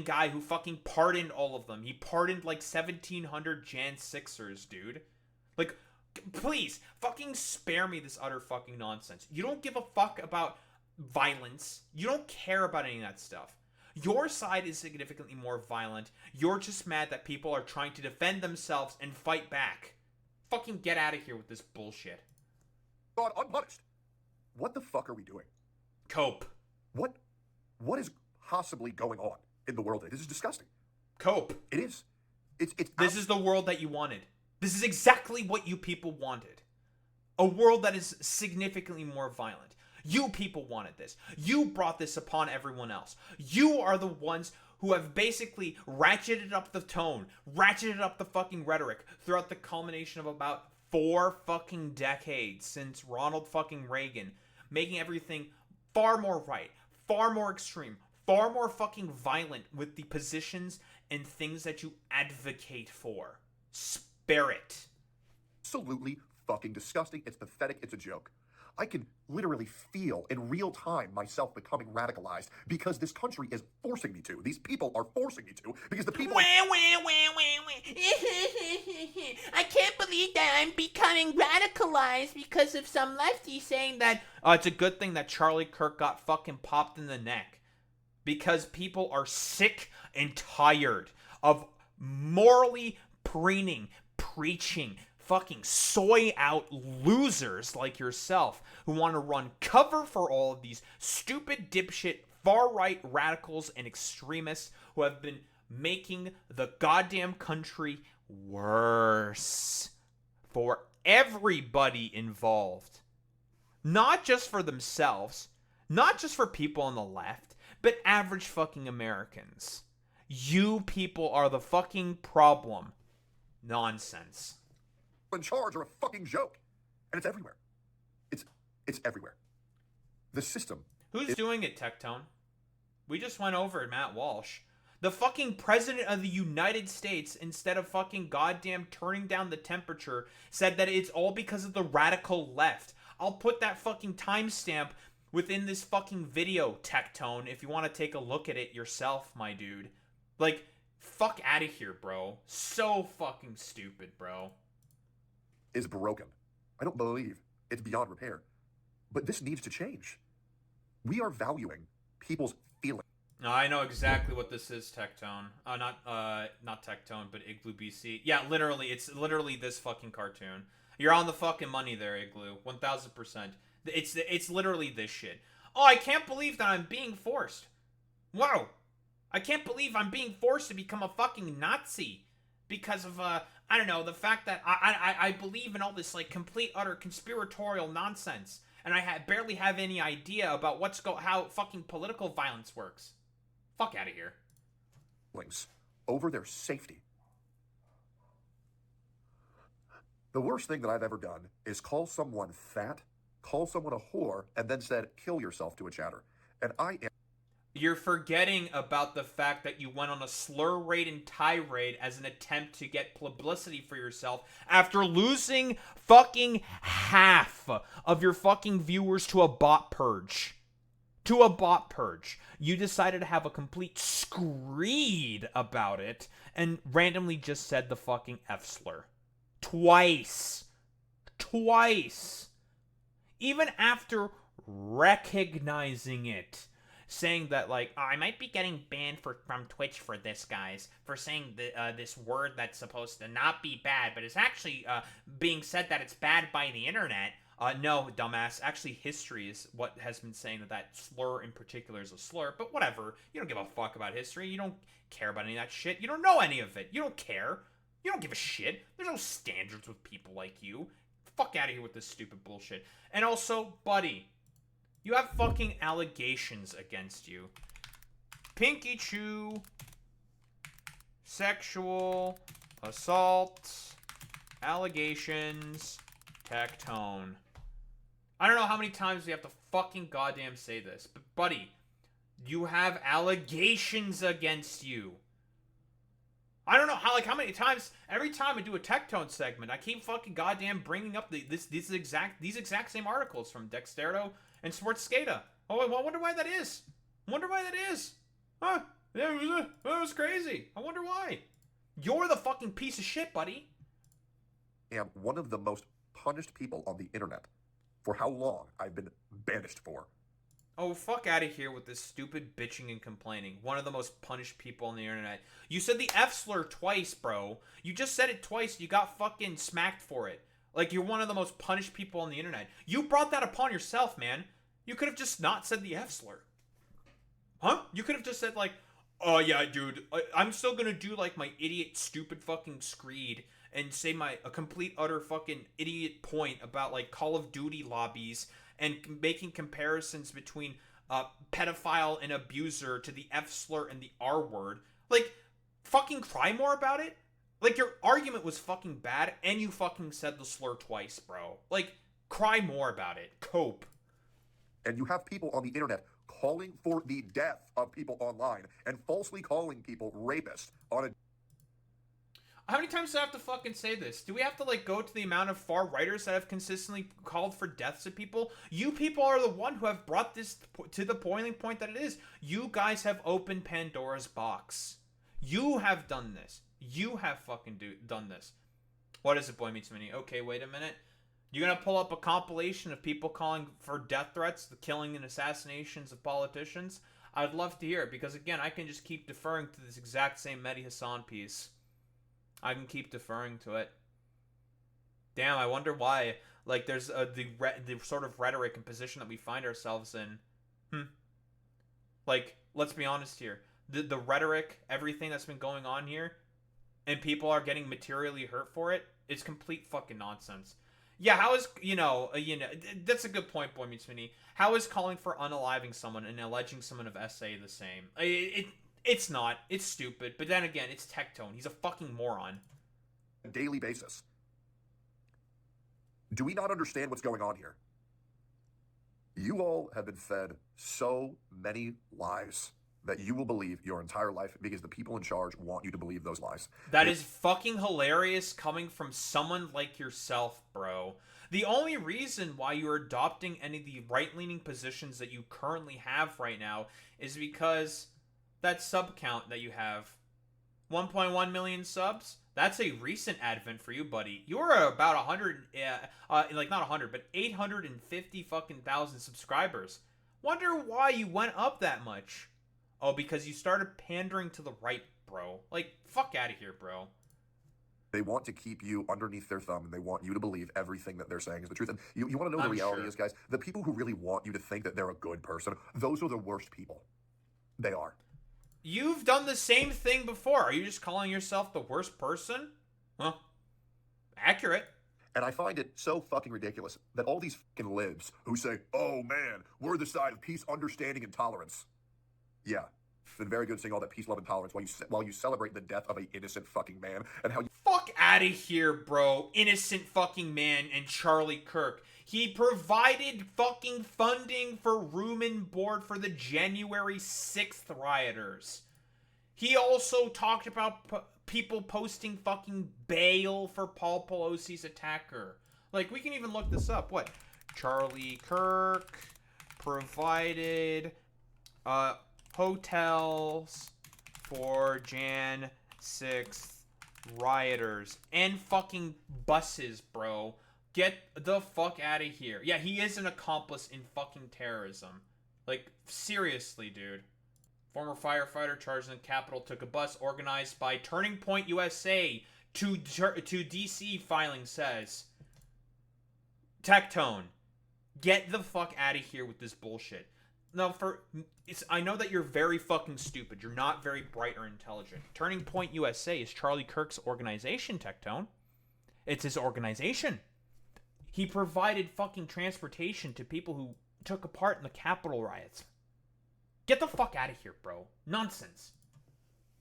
guy who fucking pardoned all of them. He pardoned like 1,700 Jan 6ers, dude. Like, please, fucking spare me this utter fucking nonsense. You don't give a fuck about violence. You don't care about any of that stuff. Your side is significantly more violent. You're just mad that people are trying to defend themselves and fight back. Fucking get out of here with this bullshit. God, unpunished. What the fuck are we doing? Cope. What is possibly going on in the world? This is disgusting. Cope. It is. This is the world that you wanted. This is exactly what you people wanted. A world that is significantly more violent. You people wanted this. You brought this upon everyone else. You are the ones who have basically ratcheted up the tone, ratcheted up the fucking rhetoric throughout the culmination of about 4 fucking decades since Ronald fucking Reagan, making everything far more right, far more extreme, far more fucking violent with the positions and things that you advocate for. Spare it. Absolutely fucking disgusting. It's pathetic. It's a joke. I can literally feel in real time myself becoming radicalized because this country is forcing me to. These people are forcing me to because the people. I can't believe that I'm becoming radicalized because of some lefty saying that it's a good thing that Charlie Kirk got fucking popped in the neck. Because people are sick and tired of morally preaching fucking soy out losers like yourself who want to run cover for all of these stupid dipshit far-right radicals and extremists who have been making the goddamn country worse for everybody involved. Not just for themselves, not just for people on the left, but average fucking Americans. You people are the fucking problem. Nonsense. In charge are a fucking joke, and it's everywhere. It's everywhere. The system. Who's doing it, Tectone? We just went over it, Matt Walsh. The fucking president of the United States, instead of fucking goddamn turning down the temperature, said that it's all because of the radical left. I'll put that fucking timestamp within this fucking video, Tectone, if you want to take a look at it yourself, my dude. Like, fuck out of here, bro. So fucking stupid, bro. Is broken. I don't believe it's beyond repair. But this needs to change. We are valuing people's feelings. I know exactly what this is, Tectone. Not Tectone, but Igloo BC. Yeah, literally, it's literally this fucking cartoon. You're on the fucking money there, Igloo. 1000%. It's literally this shit. Oh, I can't believe that I'm being forced. Wow. I can't believe I'm being forced to become a fucking Nazi because of I don't know, the fact that I believe in all this like complete utter conspiratorial nonsense, and I barely have any idea about how fucking political violence works. Fuck out of here. Over their safety. The worst thing that I've ever done is call someone fat call someone a whore, and then said, kill yourself to a chatter. And I am. You're forgetting about the fact that you went on a slur-laden tirade as an attempt to get publicity for yourself after losing fucking half of your fucking viewers to a bot purge. To a bot purge. You decided to have a complete screed about it and randomly just said the fucking F slur. Twice. Even after recognizing it. Saying that, like, oh, I might be getting banned from Twitch for this, guys, for saying this word that's supposed to not be bad, but it's actually being said that it's bad by the internet. No, dumbass. Actually, history is what has been saying that slur in particular is a slur, but whatever. You don't give a fuck about history. You don't care about any of that shit. You don't know any of it. You don't care. You don't give a shit. There's no standards with people like you. Fuck out of here with this stupid bullshit. And also, buddy, you have fucking allegations against you. Pinky Chew, sexual assault, allegations, Tectone. I don't know how many times we have to fucking goddamn say this, but buddy, you have allegations against you. I don't know how many times, every time I do a Tectone segment, I keep fucking goddamn bringing up these exact same articles from Dexterdo and Sportskata. Oh, I wonder why that is. Huh? It was crazy. I wonder why. You're the fucking piece of shit, buddy. Am one of the most punished people on the internet for how long I've been banished for. Oh, fuck out of here with this stupid bitching and complaining. One of the most punished people on the internet. You said the F slur twice, bro. You just said it twice. You got fucking smacked for it. Like, you're one of the most punished people on the internet. You brought that upon yourself, man. You could have just not said the F slur. Huh? You could have just said, like, oh, yeah, dude, I'm still gonna do, like, my idiot, stupid fucking screed and say a complete, utter fucking idiot point about, like, Call of Duty lobbies and making comparisons between pedophile and abuser to the F slur and the R word. Like, fucking cry more about it? Like, your argument was fucking bad, and you fucking said the slur twice, bro. Like, cry more about it. Cope. And you have people on the internet calling for the death of people online and falsely calling people rapists on a... How many times do I have to fucking say this? Do we have to, like, go to the amount of far-righters that have consistently called for deaths of people? You people are the one who have brought this to the boiling point that it is. You guys have opened Pandora's box. You have done this. You have fucking done this. What is it, Boy Meets Mini? Okay, wait a minute. You gonna pull up a compilation of people calling for death threats, the killing and assassinations of politicians? I'd love to hear it, because again, I can just keep deferring to this exact same Mehdi Hassan piece. I can keep deferring to it. Damn, I wonder why. Like, there's the sort of rhetoric and position that we find ourselves in. Like, let's be honest here. The rhetoric, everything that's been going on here, and people are getting materially hurt for it, is complete fucking nonsense. Yeah, how is, that's a good point, Boy Meets Mini. How is calling for unaliving someone and alleging someone of SA the same? It's not. It's stupid. But then again, it's Tectone. He's a fucking moron. Daily basis. Do we not understand what's going on here? You all have been fed so many lies that you will believe your entire life because the people in charge want you to believe those lies. That is fucking hilarious coming from someone like yourself, bro. The only reason why you're adopting any of the right-leaning positions that you currently have right now is because that sub count that you have, 1.1 million subs, that's a recent advent for you, buddy. You're about 100, like not 100, but 850 fucking thousand subscribers. Wonder why you went up that much. Oh, because you started pandering to the right, bro. Like, fuck out of here, bro. They want to keep you underneath their thumb, and they want you to believe everything that they're saying is the truth. And you want to know the reality is, guys? The people who really want you to think that they're a good person, those are the worst people. They are. You've done the same thing before. Are you just calling yourself the worst person? Well, accurate. And I find it so fucking ridiculous that all these fucking libs who say, oh man, we're the side of peace, understanding, and tolerance. Yeah, it's been very good seeing all that peace, love, and tolerance while you celebrate the death of an innocent fucking man and how you... Fuck out of here, bro. Innocent fucking man and Charlie Kirk. He provided fucking funding for room and board for the January 6th rioters. He also talked about people posting fucking bail for Paul Pelosi's attacker. Like, we can even look this up. What? Charlie Kirk provided hotels for Jan 6th rioters and fucking buses, bro. Get the fuck out of here. Yeah, he is an accomplice in fucking terrorism. Like, seriously, dude. Former firefighter charged in the Capitol took a bus organized by Turning Point USA to DC. Filing says, Tectone, get the fuck out of here with this bullshit. Now, I know that you're very fucking stupid. You're not very bright or intelligent. Turning Point USA is Charlie Kirk's organization, Tectone. It's his organization. He provided fucking transportation to people who took part in the Capitol riots. Get the fuck out of here, bro. Nonsense.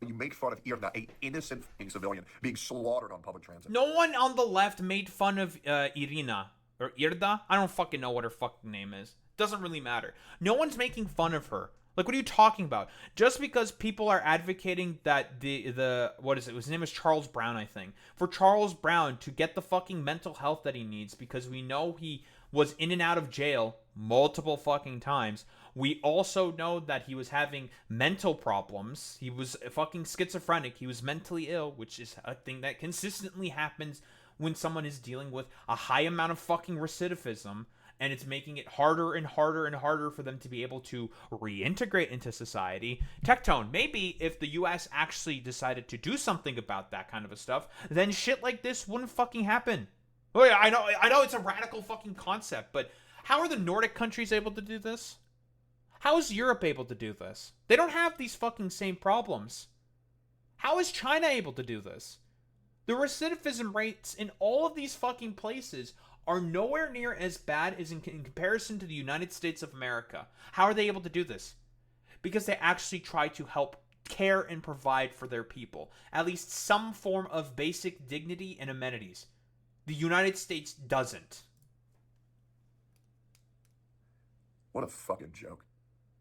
You made fun of Irna, an innocent civilian, being slaughtered on public transit. No one on the left made fun of Irina. Or Irda? I don't fucking know what her fucking name is. Doesn't really matter. No one's making fun of her. Like, what are you talking about? Just because people are advocating that the what is it? His name is Charles Brown, I think. For Charles Brown to get the fucking mental health that he needs, because we know he was in and out of jail multiple fucking times. We also know that he was having mental problems. He was fucking schizophrenic. He was mentally ill, which is a thing that consistently happens when someone is dealing with a high amount of fucking recidivism. And it's making it harder and harder and harder for them to be able to reintegrate into society. Tectone, maybe if the US actually decided to do something about that kind of a stuff, then shit like this wouldn't fucking happen. Oh yeah, I know it's a radical fucking concept, but how are the Nordic countries able to do this? How is Europe able to do this? They don't have these fucking same problems. How is China able to do this? The recidivism rates in all of these fucking places are nowhere near as bad as in comparison to the United States of America. How are they able to do this? Because they actually try to help care and provide for their people. At least some form of basic dignity and amenities. The United States doesn't. What a fucking joke.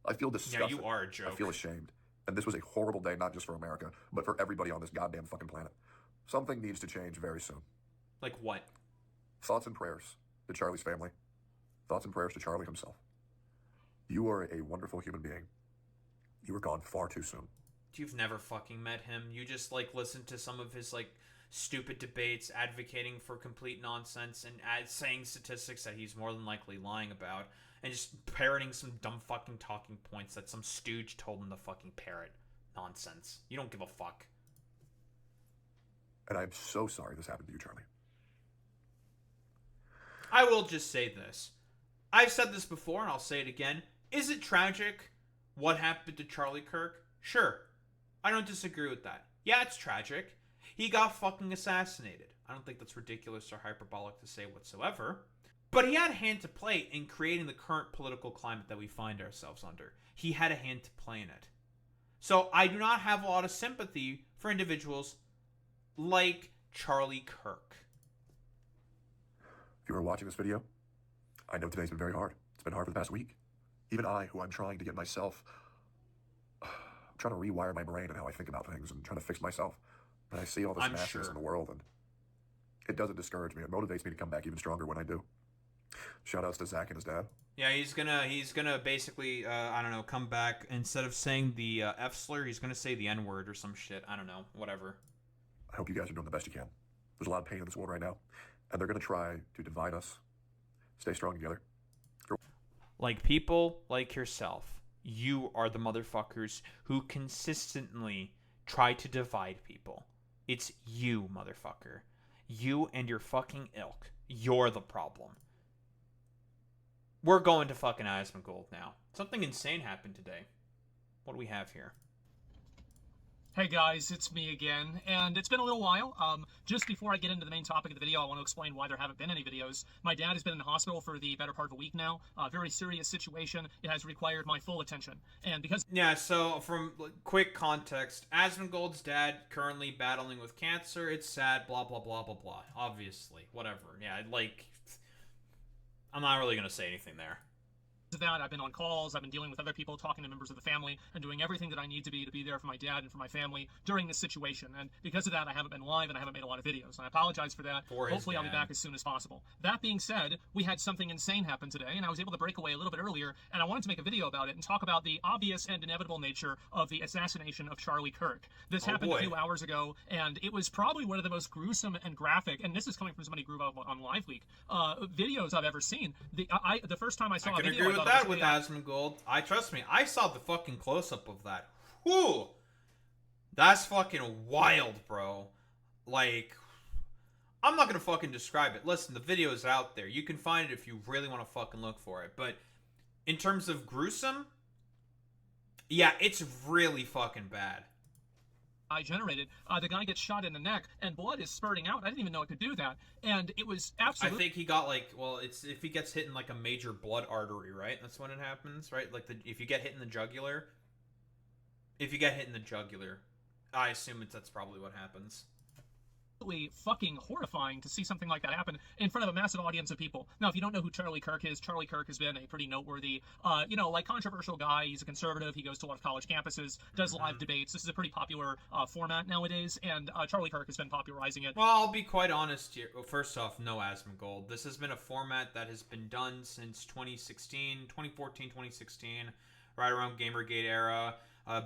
I feel disgusted. Yeah, you are a joke. I feel ashamed. And this was a horrible day, not just for America, but for everybody on this goddamn fucking planet. Something needs to change very soon. Like what? Thoughts and prayers to Charlie's family. Thoughts and prayers to Charlie himself. You are a wonderful human being. You were gone far too soon. You've never fucking met him. You just, like, listened to some of his, like, stupid debates advocating for complete nonsense and saying statistics that he's more than likely lying about and just parroting some dumb fucking talking points that some stooge told him to fucking parrot. Nonsense. You don't give a fuck. And I'm so sorry this happened to you, Charlie. I will just say this. I've said this before and I'll say it again. Is it tragic what happened to Charlie Kirk? Sure. I don't disagree with that. Yeah, it's tragic. He got fucking assassinated. I don't think that's ridiculous or hyperbolic to say whatsoever. But he had a hand to play in creating the current political climate that we find ourselves under. He had a hand to play in it. So I do not have a lot of sympathy for individuals like Charlie Kirk. If you are watching this video, I know today's been very hard. It's been hard for the past week. Even I, who I'm trying to get myself, I'm trying to rewire my brain and how I think about things and trying to fix myself. And I see all this nastiness in the world, and it doesn't discourage me. It motivates me to come back even stronger when I do. Shout outs to Zach and his dad. Yeah, he's gonna basically, I don't know, come back. Instead of saying the F slur, he's gonna say the N word or some shit. I don't know, whatever. I hope you guys are doing the best you can. There's a lot of pain in this world right now, and they're gonna try to divide us. Stay strong together. Like people like yourself, you are the motherfuckers who consistently try to divide people. It's you, motherfucker. You and your fucking ilk. You're the problem. We're going to fucking Asmongold now. Something insane happened today. What do we have here? Hey guys, it's me again, and it's been a little while. Just before I get into the main topic of the video, I want to explain why there haven't been any videos. My dad has been in the hospital for the better part of a week now. Very serious situation. It has required my full attention. And because... Yeah, so from quick context, Asmongold's dad currently battling with cancer. It's sad, blah, blah, blah, blah, blah. Obviously, whatever. Yeah, like... I'm not really going to say anything there. Of that, I've been on calls, I've been dealing with other people, talking to members of the family, and doing everything that I need to be there for my dad and for my family during this situation. And because of that, I haven't been live and I haven't made a lot of videos. And I apologize for that. Hopefully I'll be back as soon as possible. That being said, we had something insane happen today, and I was able to break away a little bit earlier, and I wanted to make a video about it and talk about the obvious and inevitable nature of the assassination of Charlie Kirk. This happened a few hours ago, and it was probably one of the most gruesome and graphic, and this is coming from somebody who grew up on LiveLeak, videos I've ever seen. The first time I saw a video, agree with that with Asmongold. Trust me, I saw the fucking close-up of that. Whew! That's fucking wild, bro. Like, I'm not gonna fucking describe it. Listen, the video is out there. You can find it if you really want to fucking look for it. But in terms of gruesome, yeah, it's really fucking bad. I generated, the guy gets shot in the neck and blood is spurting out. I didn't even know it could do that, and it was absolutely. I think he got it's if he gets hit in like a major blood artery, right? That's when it happens, right? Like if you get hit in the jugular. If you get hit in the jugular, I assume that's probably what happens. Fucking horrifying to see something like that happen in front of a massive audience of people. Now, if you don't know who Charlie Kirk is, Charlie Kirk has been a pretty noteworthy, controversial guy. He's a conservative. He goes to a lot of college campuses, does live debates. This is a pretty popular format nowadays, and Charlie Kirk has been popularizing it. Well, I'll be quite honest here. Well, first off, no Asmongold. This has been a format that has been done since 2014, 2016, right around Gamergate era.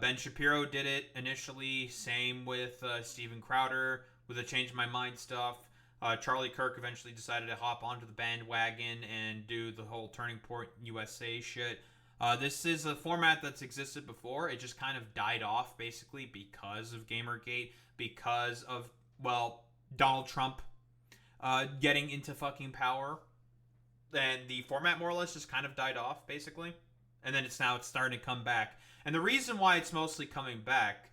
Ben Shapiro did it initially. Same with Steven Crowder. With the Change My Mind stuff. Charlie Kirk eventually decided to hop onto the bandwagon and do the whole Turning Point USA shit. This is a format that's existed before. It just kind of died off, basically, because of Gamergate, because of, Donald Trump getting into fucking power. And the format more or less just kind of died off, basically. And then it's starting to come back. And the reason why it's mostly coming back,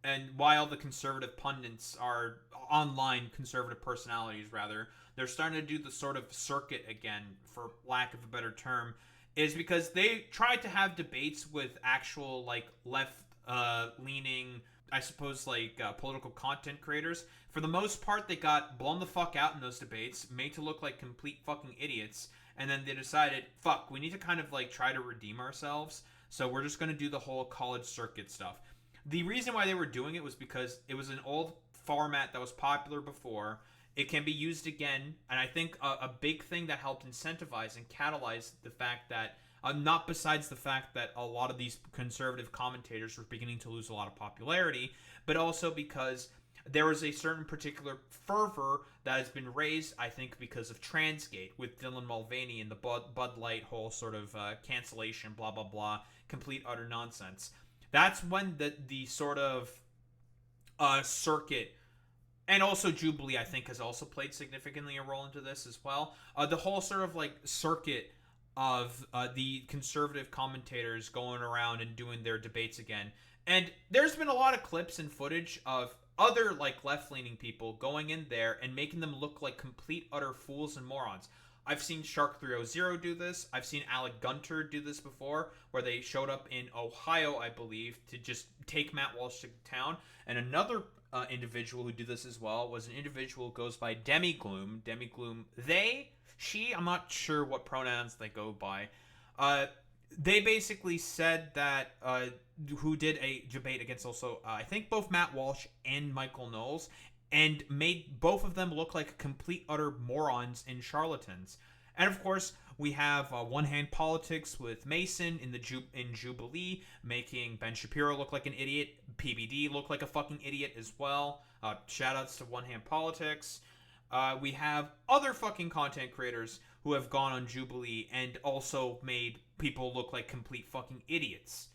and why all the conservative pundits are online conservative personalities, rather, they're starting to do the sort of circuit again, for lack of a better term, is because they tried to have debates with actual, left-leaning, I suppose, political content creators. For the most part, they got blown the fuck out in those debates, made to look like complete fucking idiots, and then they decided, fuck, we need to kind of, try to redeem ourselves, so we're just going to do the whole college circuit stuff. The reason why they were doing it was because it was an old format that was popular before. It can be used again, and I think a big thing that helped incentivize and catalyze the fact that, not besides the fact that a lot of these conservative commentators were beginning to lose a lot of popularity, but also because there was a certain particular fervor that has been raised, I think, because of Transgate with Dylan Mulvaney and the Bud Light whole sort of cancellation, blah, blah, blah, complete utter nonsense. That's when the sort of circuit, and also Jubilee, I think, has also played significantly a role into this as well. The whole sort of circuit of the conservative commentators going around and doing their debates again. And there's been a lot of clips and footage of other left-leaning people going in there and making them look like complete utter fools and morons. I've seen Shark 300 do this. I've seen Alec Gunter do this before, where they showed up in Ohio, I believe, to just take Matt Walsh to town. And another individual who did this as well was an individual who goes by Demigloom. Demigloom, she, I'm not sure what pronouns they go by. They basically said that, who did a debate against also, I think both Matt Walsh and Michael Knowles, and made both of them look like complete utter morons and charlatans. And of course, we have one-hand politics with Mason in Jubilee, making Ben Shapiro look like an idiot, PBD look like a fucking idiot as well. Shoutouts to one-hand politics. We have other fucking content creators who have gone on Jubilee and also made people look like complete fucking idiots.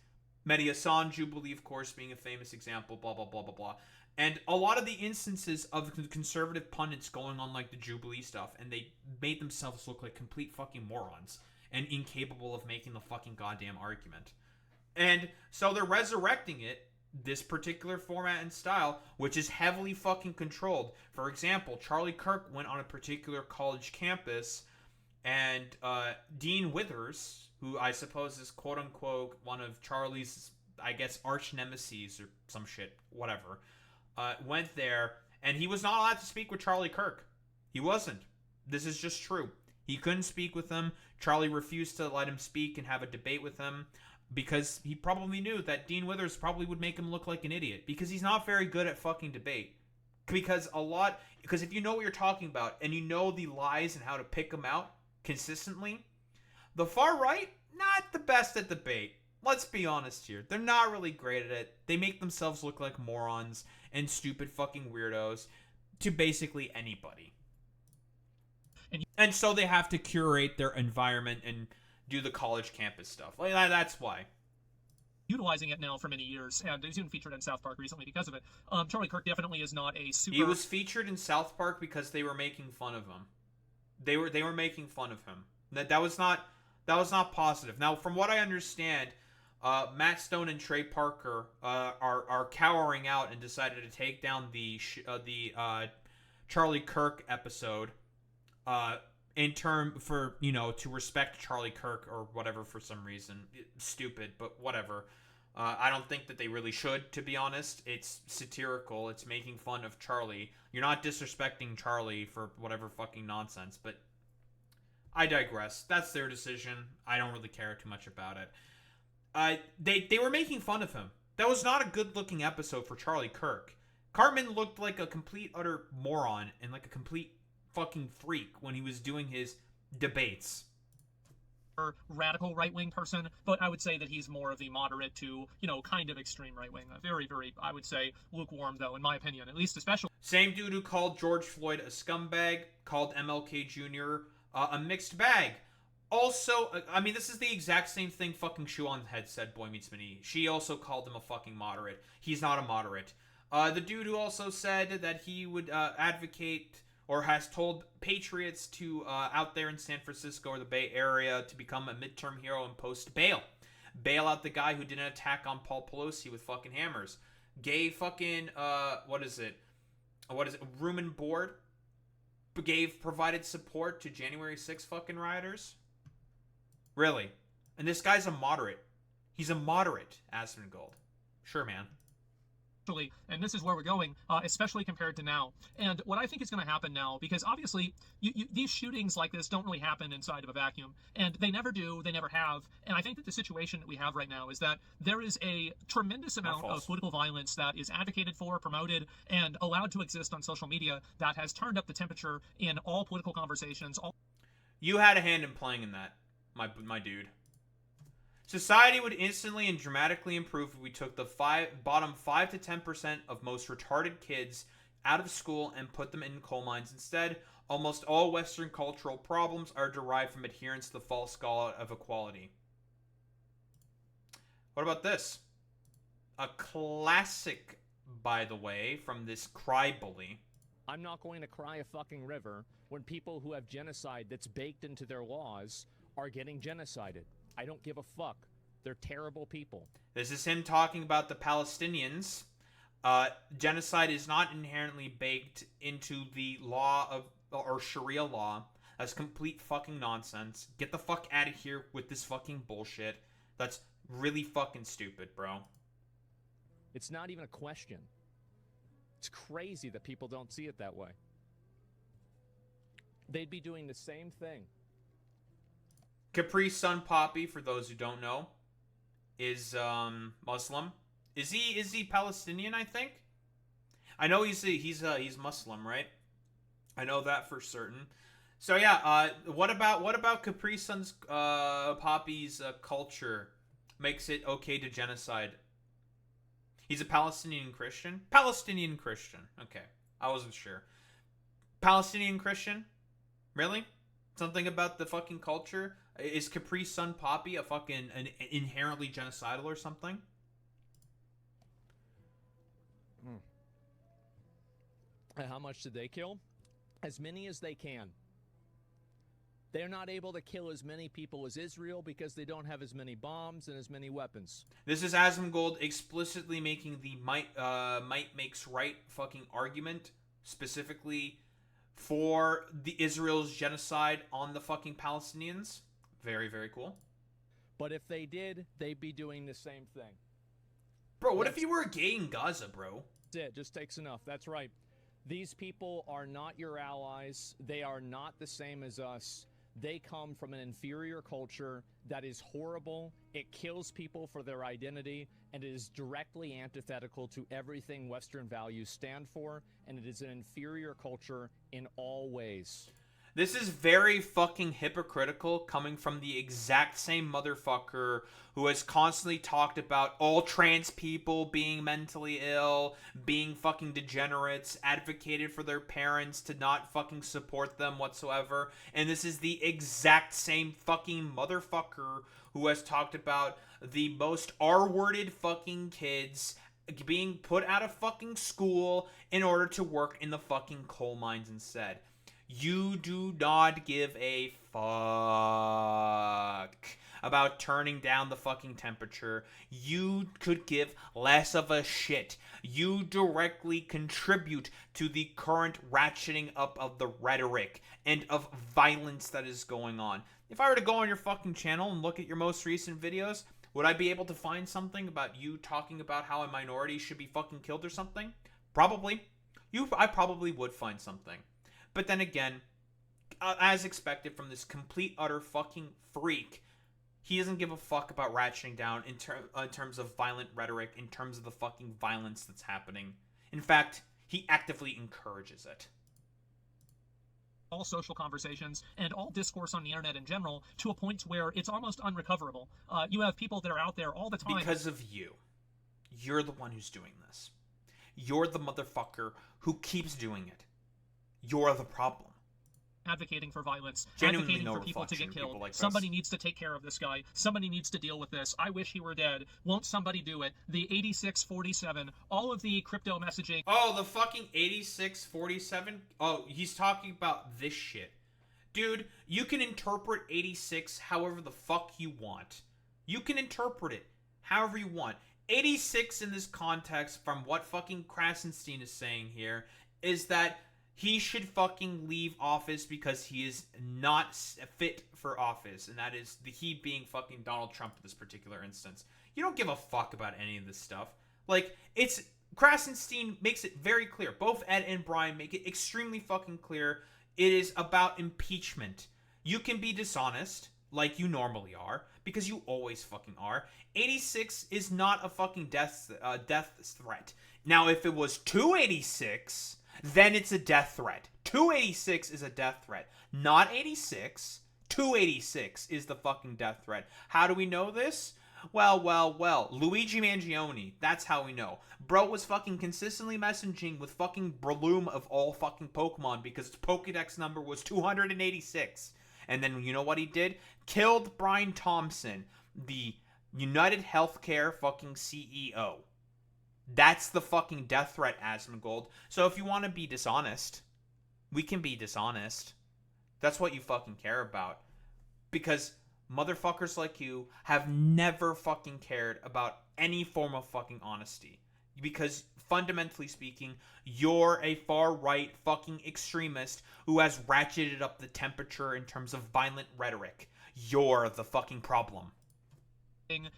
Mehdi Hassan Jubilee, of course, being a famous example, blah, blah, blah, blah, blah. And a lot of the instances of the conservative pundits going on the Jubilee stuff, and they made themselves look like complete fucking morons and incapable of making the fucking goddamn argument. And so they're resurrecting it, this particular format and style, which is heavily fucking controlled. For example, Charlie Kirk went on a particular college campus, and Dean Withers, who I suppose is quote-unquote one of Charlie's, I guess, arch nemesis or some shit, whatever, went there, and he was not allowed to speak with Charlie Kirk. He wasn't. This is just true. He couldn't speak with him. Charlie refused to let him speak and have a debate with him because he probably knew that Dean Withers probably would make him look like an idiot because he's not very good at fucking debate. Because if you know what you're talking about and you know the lies and how to pick them out consistently, the far right, not the best at debate. Let's be honest here. They're not really great at it. They make themselves look like morons and stupid fucking weirdos to basically anybody. And so they have to curate their environment and do the college campus stuff. Like that's why. Utilizing it now for many years, and he's even featured in South Park recently because of it. Charlie Kirk definitely is not a super... He was featured in South Park because they were making fun of him. They were making fun of him. That was not positive. Now, from what I understand, Matt Stone and Trey Parker are cowering out and decided to take down the Charlie Kirk episode to respect Charlie Kirk or whatever for some reason. Stupid, but whatever. I don't think that they really should, to be honest. It's satirical. It's making fun of Charlie. You're not disrespecting Charlie for whatever fucking nonsense, but I digress. That's their decision. I don't really care too much about it. They were making fun of him. That was not a good-looking episode for Charlie Kirk. Cartman looked like a complete, utter moron and like a complete fucking freak when he was doing his debates. Radical right-wing person, but I would say that he's more of the moderate to, kind of extreme right-wing. Very, very, I would say, lukewarm, though, in my opinion, at least especially. Same dude who called George Floyd a scumbag, called MLK Jr. A mixed bag. Also, this is the exact same thing fucking Shoe on the Head said, Boy Meets Mini. She also called him a fucking moderate. He's not a moderate. The dude who also said that he would advocate or has told patriots to out there in San Francisco or the Bay Area to become a midterm hero and post bail. Bail out the guy who did an attack on Paul Pelosi with fucking hammers. Gave fucking, room and board. Provided support to January 6th fucking rioters. Really? And this guy's a moderate. He's a moderate, Asmongold. Sure, man. And this is where we're going, especially compared to now. And what I think is going to happen now, because obviously these shootings like this don't really happen inside of a vacuum, and they never do, they never have. And I think that the situation that we have right now is that there is a tremendous amount of political violence that is advocated for, promoted, and allowed to exist on social media that has turned up the temperature in all political conversations. You had a hand in playing in that, my dude. Society would instantly and dramatically improve if we took the bottom 5 to 10% of most retarded kids out of school and put them in coal mines instead. Almost all Western cultural problems are derived from adherence to the false god of equality. What about this? A classic, by the way, from this cry bully. I'm not going to cry a fucking river when people who have genocide that's baked into their laws are getting genocided. I don't give a fuck. They're terrible people. This is him talking about the Palestinians. Genocide is not inherently baked into the law of or Sharia law. That's complete fucking nonsense. Get the fuck out of here with this fucking bullshit. That's really fucking stupid, bro. It's not even a question. It's crazy that people don't see it that way. They'd be doing the same thing. Capri Sun Poppy, for those who don't know, is Muslim. Is he Palestinian? I think. I know he's Muslim, right? I know that for certain. So yeah, what about Capri Sun's Poppy's culture makes it okay to genocide? He's a Palestinian Christian. Palestinian Christian. Okay, I wasn't sure. Palestinian Christian, really? Something about the fucking culture? Is Capri Sun Poppy a fucking an inherently genocidal or something? And how much did they kill? As many as they can. They're not able to kill as many people as Israel because they don't have as many bombs and as many weapons. This is Asmongold explicitly making the might makes right fucking argument, specifically for the Israel's genocide on the fucking Palestinians. Very, very cool. But if they did, they'd be doing the same thing. Bro, what if you were gay in Gaza, bro? That's it. Just takes enough. That's right. These people are not your allies. They are not the same as us. They come from an inferior culture that is horrible. It kills people for their identity, and it is directly antithetical to everything Western values stand for, and it is an inferior culture in all ways. This is very fucking hypocritical coming from the exact same motherfucker who has constantly talked about all trans people being mentally ill, being fucking degenerates, advocated for their parents to not fucking support them whatsoever. And this is the exact same fucking motherfucker who has talked about the most R-worded fucking kids being put out of fucking school in order to work in the fucking coal mines instead. You do not give a fuck about turning down the fucking temperature. You could give less of a shit. You directly contribute to the current ratcheting up of the rhetoric and of violence that is going on. If I were to go on your fucking channel and look at your most recent videos, would I be able to find something about you talking about how a minority should be fucking killed or something? Probably. I probably would find something. But then again, as expected from this complete, utter fucking freak, he doesn't give a fuck about ratcheting down in terms of violent rhetoric, in terms of the fucking violence that's happening. In fact, he actively encourages it. All social conversations and all discourse on the internet in general to a point where it's almost unrecoverable. You have people that are out there all the time. Because of you. You're the one who's doing this. You're the motherfucker who keeps doing it. You're the problem. Advocating for violence, Genuinely advocating no for people to get reflection of killed. people like Somebody this. needs to take care of this guy. Somebody needs to deal with this. I wish he were dead. Won't somebody do it? The 8647, all of the crypto messaging. Oh, the fucking 8647? Oh, he's talking about this shit. Dude, you can interpret 86 however the fuck you want. You can interpret it however you want. 86 in this context, from what fucking Krasenstein is saying here, is that he should fucking leave office because he is not fit for office. And that is the he being fucking Donald Trump in this particular instance. You don't give a fuck about any of this stuff. Like, it's... Krasenstein makes it very clear. Both Ed and Brian make it extremely fucking clear. It is about impeachment. You can be dishonest, like you normally are, because you always fucking are. 86 is not a fucking death threat. Now, if it was 286... then it's a death threat. 286 is a death threat. Not 86. 286 is the fucking death threat. How do we know this? Well. Luigi Mangione. That's how we know. Bro was fucking consistently messaging with fucking Breloom of all fucking Pokemon because its Pokedex number was 286. And then you know what he did? Killed Brian Thompson, the United Healthcare fucking CEO. That's the fucking death threat, Asmongold. So if you want to be dishonest, we can be dishonest. That's what you fucking care about. Because motherfuckers like you have never fucking cared about any form of fucking honesty. Because fundamentally speaking, you're a far-right fucking extremist who has ratcheted up the temperature in terms of violent rhetoric. You're the fucking problem.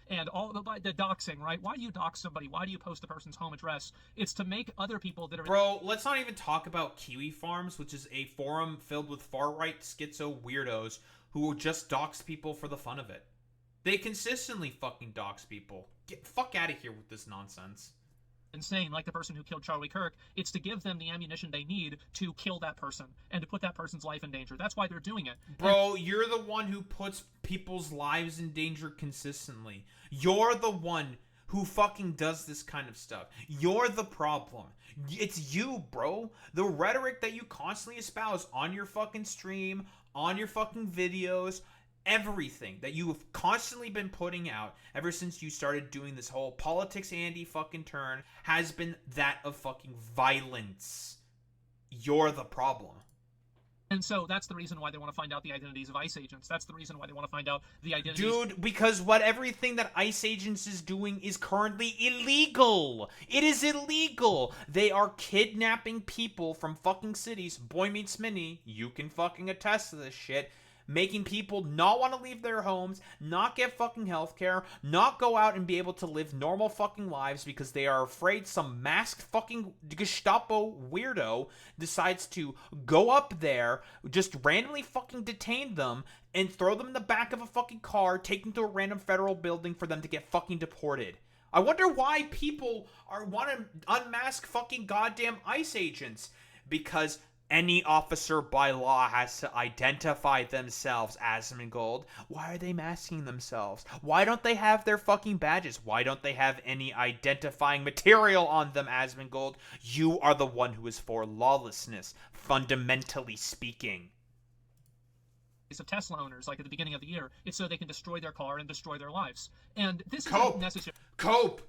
And all the doxing, right? Why do you dox somebody? Why do you post the person's home address? It's to make other people that are... Bro, let's not even talk about Kiwi Farms, which is a forum filled with far-right schizo weirdos who will just dox people for the fun of it. They consistently fucking dox people. Get fuck out of here with this nonsense. Insane, like the person who killed Charlie Kirk. It's to give them the ammunition they need to kill that person and to put that person's life in danger. That's why they're doing it. Bro, you're the one who puts people's lives in danger consistently. You're the one who fucking does this kind of stuff. You're the problem. It's you, bro. The rhetoric that you constantly espouse on your fucking stream, on your fucking videos, everything that you have constantly been putting out ever since you started doing this whole politics Andy fucking turn has been that of fucking violence. You're the problem. And so that's the reason why they want to find out the identities of ICE agents. That's the reason why they want to find out the identities... Dude, because everything that ICE agents is doing is currently illegal. It is illegal. They are kidnapping people from fucking cities. Boy Meets Mini, you can fucking attest to this shit. making people not want to leave their homes, not get fucking healthcare, not go out and be able to live normal fucking lives because they are afraid some masked fucking Gestapo weirdo decides to go up there, just randomly fucking detain them, and throw them in the back of a fucking car, take them to a random federal building for them to get fucking deported. I wonder why people want to unmask fucking goddamn ICE agents. Because any officer by law has to identify themselves, Asmongold. Why are they masking themselves? Why don't they have their fucking badges? Why don't they have any identifying material on them, Asmongold? You are the one who is for lawlessness, fundamentally speaking. Of Tesla owners, like at the beginning of the year, it's so they can destroy their car and destroy their lives. And this isn't necessary. Cope!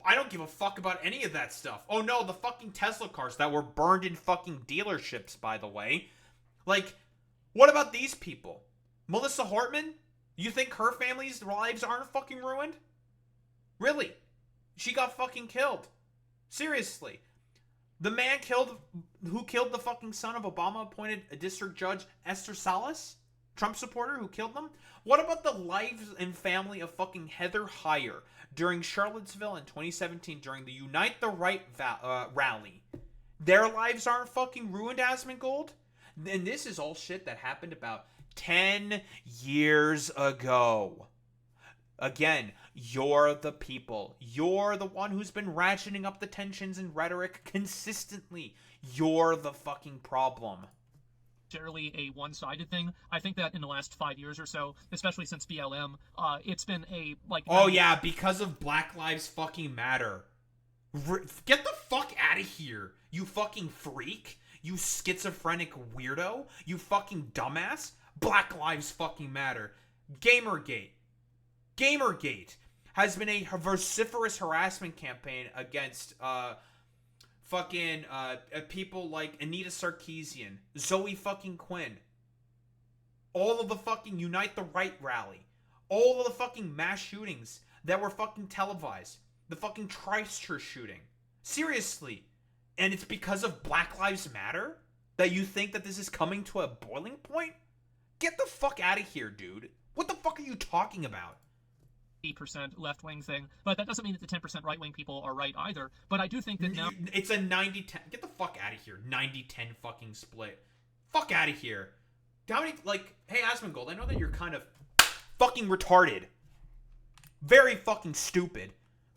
I don't give a fuck about any of that stuff. Oh no, the fucking Tesla cars that were burned in fucking dealerships, by the way. Like, what about these people? Melissa Hortman? You think her family's lives aren't fucking ruined? Really? She got fucking killed. Seriously. The man who killed the fucking son of Obama appointed a district judge, Esther Salas, Trump supporter who killed them. What about the lives and family of fucking Heather Heyer during Charlottesville in 2017 during the Unite the Right rally? Their lives aren't fucking ruined, Asmongold? And this is all shit that happened about 10 years ago. Again, you're the people. You're the one who's been ratcheting up the tensions in rhetoric consistently. You're the fucking problem. Generally a one-sided thing. I think that in the last 5 years or so, especially since BLM, it's been a like. Oh yeah, because of Black Lives fucking Matter. Get the fuck out of here, you fucking freak. You schizophrenic weirdo. You fucking dumbass. Black Lives fucking Matter. Gamergate has been a vociferous harassment campaign against people like Anita Sarkeesian, Zoe fucking Quinn, all of the fucking Unite the Right rally, all of the fucking mass shootings that were fucking televised, the fucking Christchurch shooting. Seriously. And it's because of Black Lives Matter that you think that this is coming to a boiling point? Get the fuck out of here, dude. What the fuck are you talking about? 80% left-wing thing, but that doesn't mean that the 10% right-wing people are right either. But I do think that now it's a 90-10. Get the fuck out of here. 90-10 fucking split. Fuck out of here. How many, like, hey, Asmongold, I know that you're kind of fucking retarded. Very fucking stupid.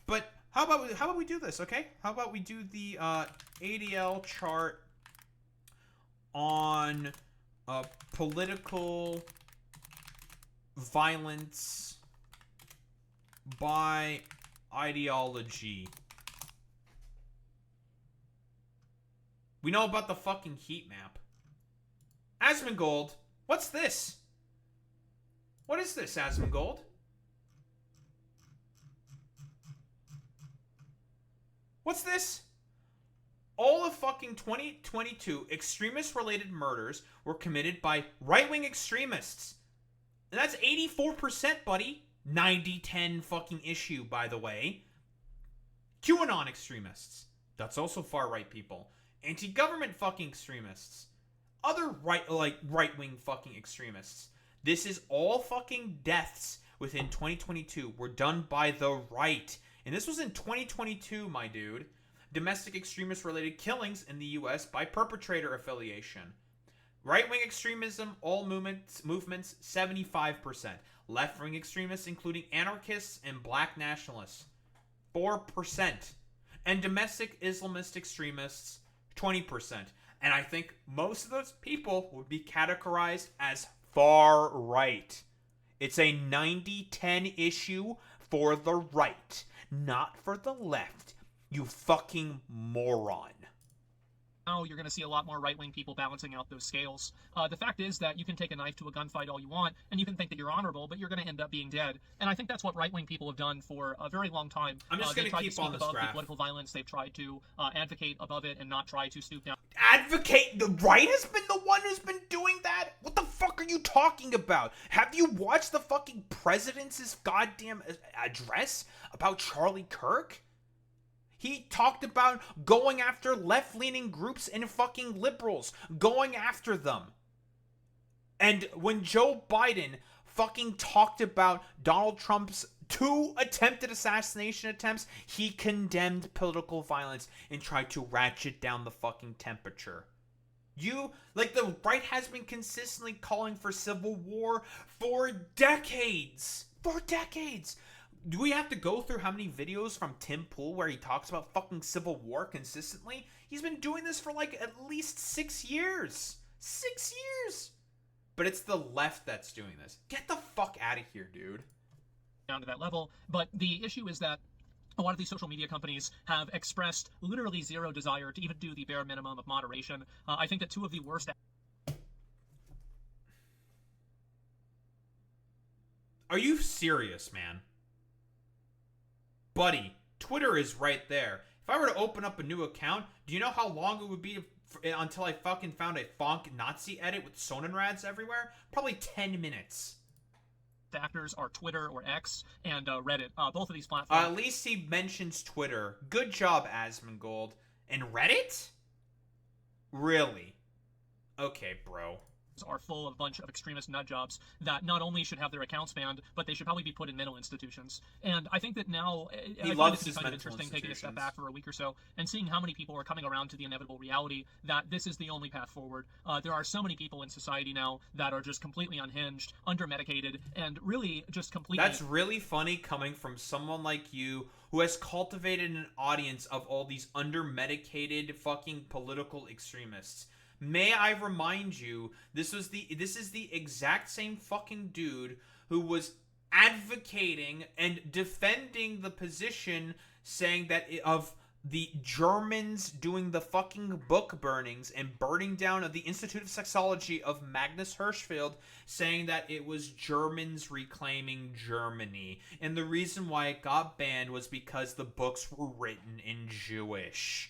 But how about we do this, okay? How about we do the ADL chart on political violence by ideology. We know about the fucking heat map. Asmongold, what's this? What is this, Asmongold? What's this? All of fucking 2022 extremist-related murders were committed by right-wing extremists. And that's 84%, buddy. 90-10 fucking issue, by the way. QAnon extremists. That's also far-right people. Anti-government fucking extremists. Other right-wing fucking extremists. This is all fucking deaths within 2022 were done by the right. And this was in 2022, my dude. Domestic extremist-related killings in the U.S. by perpetrator affiliation. Right-wing extremism, all movements, 75%. Left-wing extremists, including anarchists and black nationalists, 4%. And domestic Islamist extremists, 20%. And I think most of those people would be categorized as far right. It's a 90-10 issue for the right, not for the left. You fucking moron. Now you're going to see a lot more right-wing people balancing out those scales. The fact is that you can take a knife to a gunfight all you want, and you can think that you're honorable, but you're going to end up being dead. And I think that's what right-wing people have done for a very long time. I'm just going to keep on this graph. The political violence. They've tried to advocate above it and not try to stoop down. Advocate? The right has been the one who's been doing that? What the fuck are you talking about? Have you watched the fucking president's goddamn address about Charlie Kirk? He talked about going after left-leaning groups and fucking liberals, going after them. And when Joe Biden fucking talked about Donald Trump's 2 attempted assassination attempts, he condemned political violence and tried to ratchet down the fucking temperature. The right has been consistently calling for civil war for decades. For decades. Do we have to go through how many videos from Tim Pool where he talks about fucking civil war consistently? He's been doing this for like at least 6 years. 6 years. But it's the left that's doing this. Get the fuck out of here, dude. Down to that level. But the issue is that a lot of these social media companies have expressed literally zero desire to even do the bare minimum of moderation. I think that two of the worst... Are you serious, man? Buddy, Twitter is right there. If I were to open up a new account, do you know how long it would be until I fucking found a Fonk Nazi edit with Sonnenrads everywhere? Probably 10 minutes. Actors are Twitter or X and Reddit. Both of these platforms. At least he mentions Twitter. Good job, Asmongold. And Reddit? Really? Okay, bro. Are full of a bunch of extremist nut jobs that not only should have their accounts banned, but they should probably be put in mental institutions. And I think that now he loves his kind of interesting taking a step back for a week or so and seeing how many people are coming around to the inevitable reality that this is the only path forward. There are so many people in society now that are just completely unhinged, under-medicated, and really just completely... That's really funny coming from someone like you who has cultivated an audience of all these under-medicated fucking political extremists. May I remind you, this is the exact same fucking dude who was advocating and defending the position saying that of the Germans doing the fucking book burnings and burning down of the Institute of Sexology of Magnus Hirschfeld, saying that it was Germans reclaiming Germany. And the reason why it got banned was because the books were written in Jewish.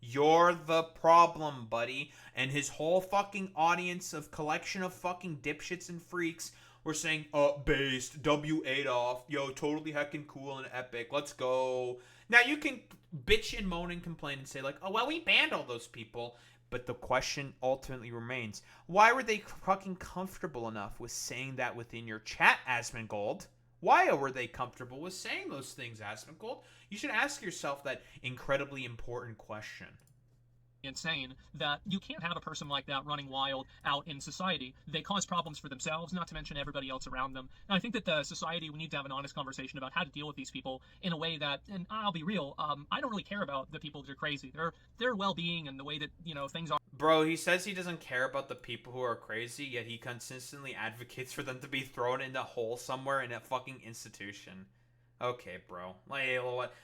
You're the problem, buddy. And his whole fucking audience of collection of fucking dipshits and freaks were saying, based, W. Adolf, yo, totally heckin' cool and epic, let's go. Now you can bitch and moan and complain and say like, oh, well, we banned all those people. But the question ultimately remains, why were they fucking comfortable enough with saying that within your chat, Asmongold? Why were they comfortable with saying those things, Asmongold? You should ask yourself that incredibly important question. Insane that you can't have a person like that running wild out in society. They cause problems for themselves, not to mention everybody else around them. And I think that the society, we need to have an honest conversation about how to deal with these people in a way that, and I'll be real, I don't really care about the people that are crazy. Their well-being and the way that, things are. Bro, he says he doesn't care about the people who are crazy, yet he consistently advocates for them to be thrown in a hole somewhere in a fucking institution. Okay, bro.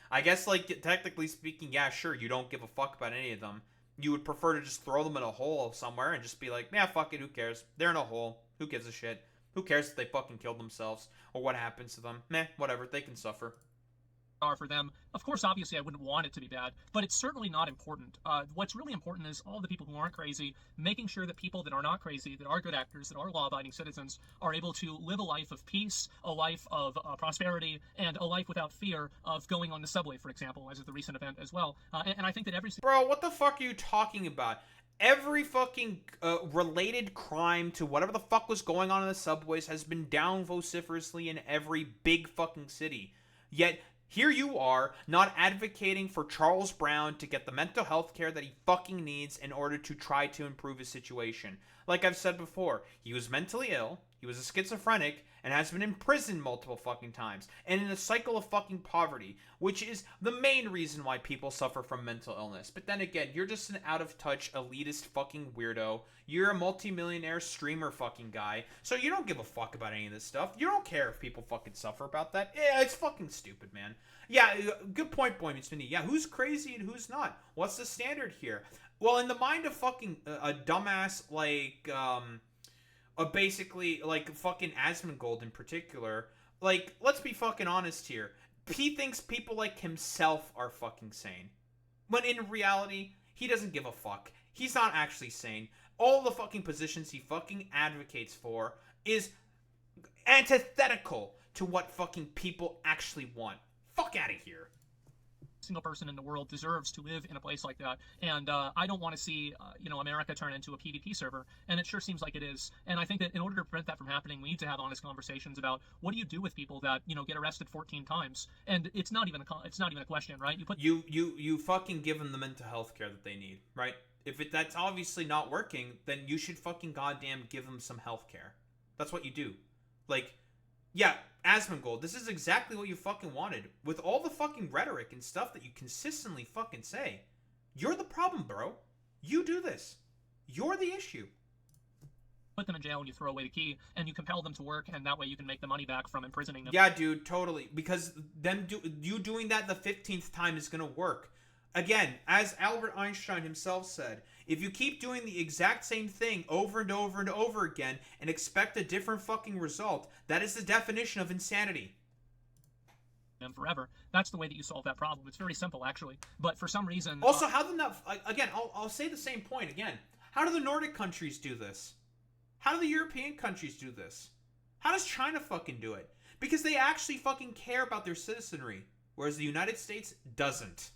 I guess, technically speaking, yeah, sure, you don't give a fuck about any of them. You would prefer to just throw them in a hole somewhere and just be like, yeah, fuck it, who cares? They're in a hole. Who gives a shit? Who cares if they fucking killed themselves? Or what happens to them? Meh, whatever, they can suffer. Are for them. Of course, obviously, I wouldn't want it to be bad, but it's certainly not important. What's really important is all the people who aren't crazy, making sure that people that are not crazy, that are good actors, that are law-abiding citizens, are able to live a life of peace, a life of prosperity, and a life without fear of going on the subway, for example, as is the recent event as well. And I think that every... Bro, what the fuck are you talking about? Every fucking related crime to whatever the fuck was going on in the subways has been down vociferously in every big fucking city. Yet... here you are, not advocating for Charles Brown to get the mental health care that he fucking needs in order to try to improve his situation. Like I've said before, he was mentally ill, he was a schizophrenic, and has been in prison multiple fucking times, and in a cycle of fucking poverty, which is the main reason why people suffer from mental illness. But then again, you're just an out-of-touch, elitist fucking weirdo. You're a multimillionaire streamer fucking guy, so you don't give a fuck about any of this stuff. You don't care if people fucking suffer about that. Yeah, it's fucking stupid, man. Yeah, good point, Boy Meets Mindy. Yeah, who's crazy and who's not? What's the standard here? Well, in the mind of fucking a dumbass basically, fucking Asmongold in particular, let's be fucking honest here. He thinks people like himself are fucking sane. When in reality, he doesn't give a fuck. He's not actually sane. All the fucking positions he fucking advocates for is antithetical to what fucking people actually want. Fuck out of here. single person in the world deserves to live in a place like that. And I don't want to see, America turn into a PvP server. And it sure seems like it is. And I think that in order to prevent that from happening, we need to have honest conversations about what do you do with people that, get arrested 14 times. And it's not even a question, right? You fucking give them the mental health care that they need, right? If that's obviously not working, then you should fucking goddamn give them some health care. That's what you do. Like, yeah, Asmongold, this is exactly what you fucking wanted. With all the fucking rhetoric and stuff that you consistently fucking say, you're the problem, bro. You do this. You're the issue. Put them in jail and you throw away the key, and you compel them to work, and that way you can make the money back from imprisoning them. Yeah, dude, totally. Because you doing that the 15th time is gonna work. Again, as Albert Einstein himself said, if you keep doing the exact same thing over and over and over again and expect a different fucking result, that is the definition of insanity. And forever. That's the way that you solve that problem. It's very simple, actually. But for some reason... Also, how do not... Again, I'll say the same point again. How do the Nordic countries do this? How do the European countries do this? How does China fucking do it? Because they actually fucking care about their citizenry, whereas the United States doesn't.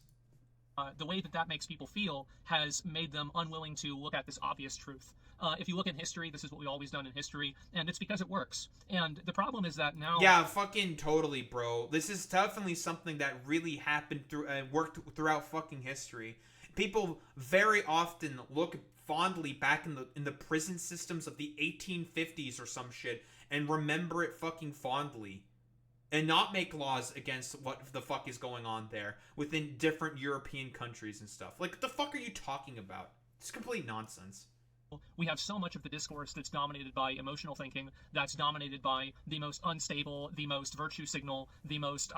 The way that makes people feel has made them unwilling to look at this obvious truth. If you look in history, this is what we've always done in history, and it's because it works. And the problem is that now... Yeah, fucking totally, bro. This is definitely something that really happened through and worked throughout fucking history. People very often look fondly back in the prison systems of the 1850s or some shit and remember it fucking fondly. And not make laws against what the fuck is going on there within different European countries and stuff. Like, what the fuck are you talking about? It's complete nonsense. We have so much of the discourse that's dominated by emotional thinking, that's dominated by the most unstable, the most virtue signal, the most,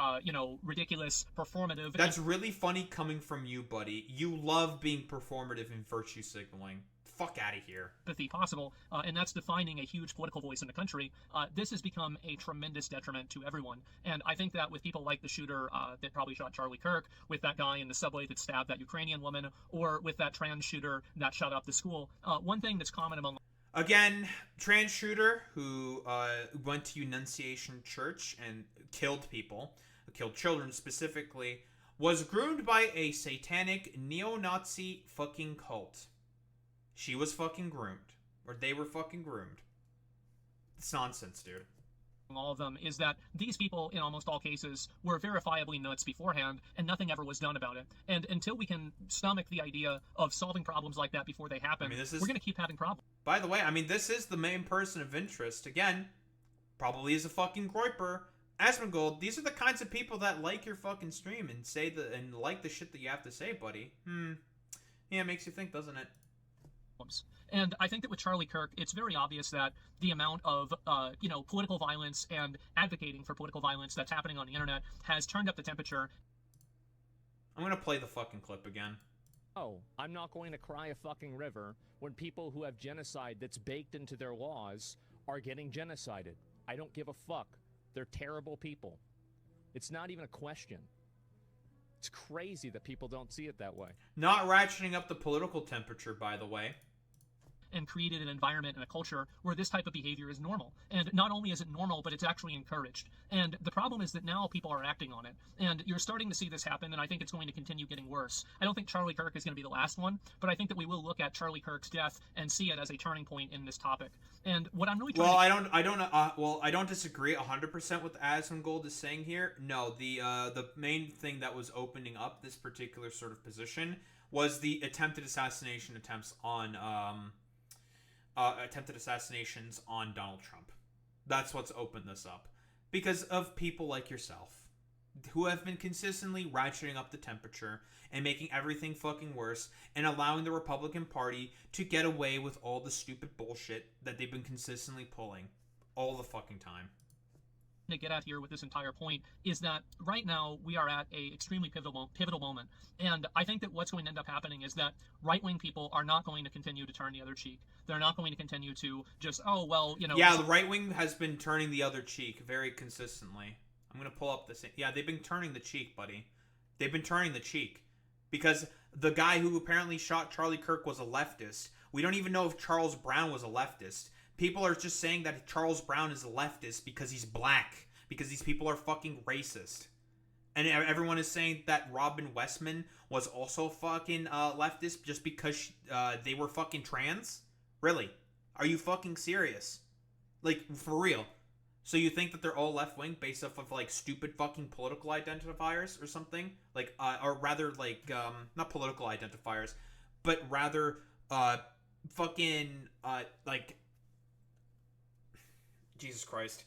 ridiculous, performative... That's really funny coming from you, buddy. You love being performative and virtue signaling. Fuck out of here. Empathy possible, and that's defining a huge political voice in the country. This has become a tremendous detriment to everyone. And I think that with people like the shooter that probably shot Charlie Kirk, with that guy in the subway that stabbed that Ukrainian woman, or with that trans shooter that shot up the school, one thing that's common among... Again, trans shooter who went to Annunciation Church and killed people, killed children specifically, was groomed by a satanic neo-Nazi fucking cult. She was fucking groomed. Or they were fucking groomed. It's nonsense, dude. All of them is that these people, in almost all cases, were verifiably nuts beforehand, and nothing ever was done about it. And until we can stomach the idea of solving problems like that before they happen, we're going to keep having problems. By the way, this is the main person of interest. Again, probably is a fucking groiper. Asmongold, these are the kinds of people that like your fucking stream and and like the shit that you have to say, buddy. Yeah, it makes you think, doesn't it? And I think that with Charlie Kirk, it's very obvious that the amount of, political violence and advocating for political violence that's happening on the internet has turned up the temperature. I'm going to play the fucking clip again. Oh, I'm not going to cry a fucking river when people who have genocide that's baked into their laws are getting genocided. I don't give a fuck. They're terrible people. It's not even a question. It's crazy that people don't see it that way. Not ratcheting up the political temperature, by the way. And created an environment and a culture where this type of behavior is normal. And not only is it normal, but it's actually encouraged. And the problem is that now people are acting on it. And you're starting to see this happen, and I think it's going to continue getting worse. I don't think Charlie Kirk is going to be the last one, but I think that we will look at Charlie Kirk's death and see it as a turning point in this topic. And what I'm really trying I don't disagree 100% with Asmongold is saying here. No, the main thing that was opening up this particular sort of position was the attempted assassinations on Donald Trump. That's what's opened this up. Because of people like yourself, who have been consistently ratcheting up the temperature and making everything fucking worse and allowing the Republican Party to get away with all the stupid bullshit that they've been consistently pulling all the fucking time. To get at here with this entire point is that right now we are at a extremely pivotal moment, and I think that what's going to end up happening is that right-wing people are not going to continue to turn the other cheek. They're not going to continue to just yeah, the right wing has been turning the other cheek very consistently. I'm gonna pull up this. Yeah, they've been turning the cheek, buddy. They've been turning the cheek because the guy who apparently shot Charlie Kirk was a leftist. We don't even know if Charles Brown was a leftist. People are just saying that Charles Brown is a leftist because he's black. Because these people are fucking racist. And everyone is saying that Robin Westman was also fucking leftist just because they were fucking trans? Really? Are you fucking serious? Like, for real? So you think that they're all left-wing based off of, like, stupid fucking political identifiers or something? Like, or rather, like, not political identifiers, but rather, fucking, like, Jesus Christ.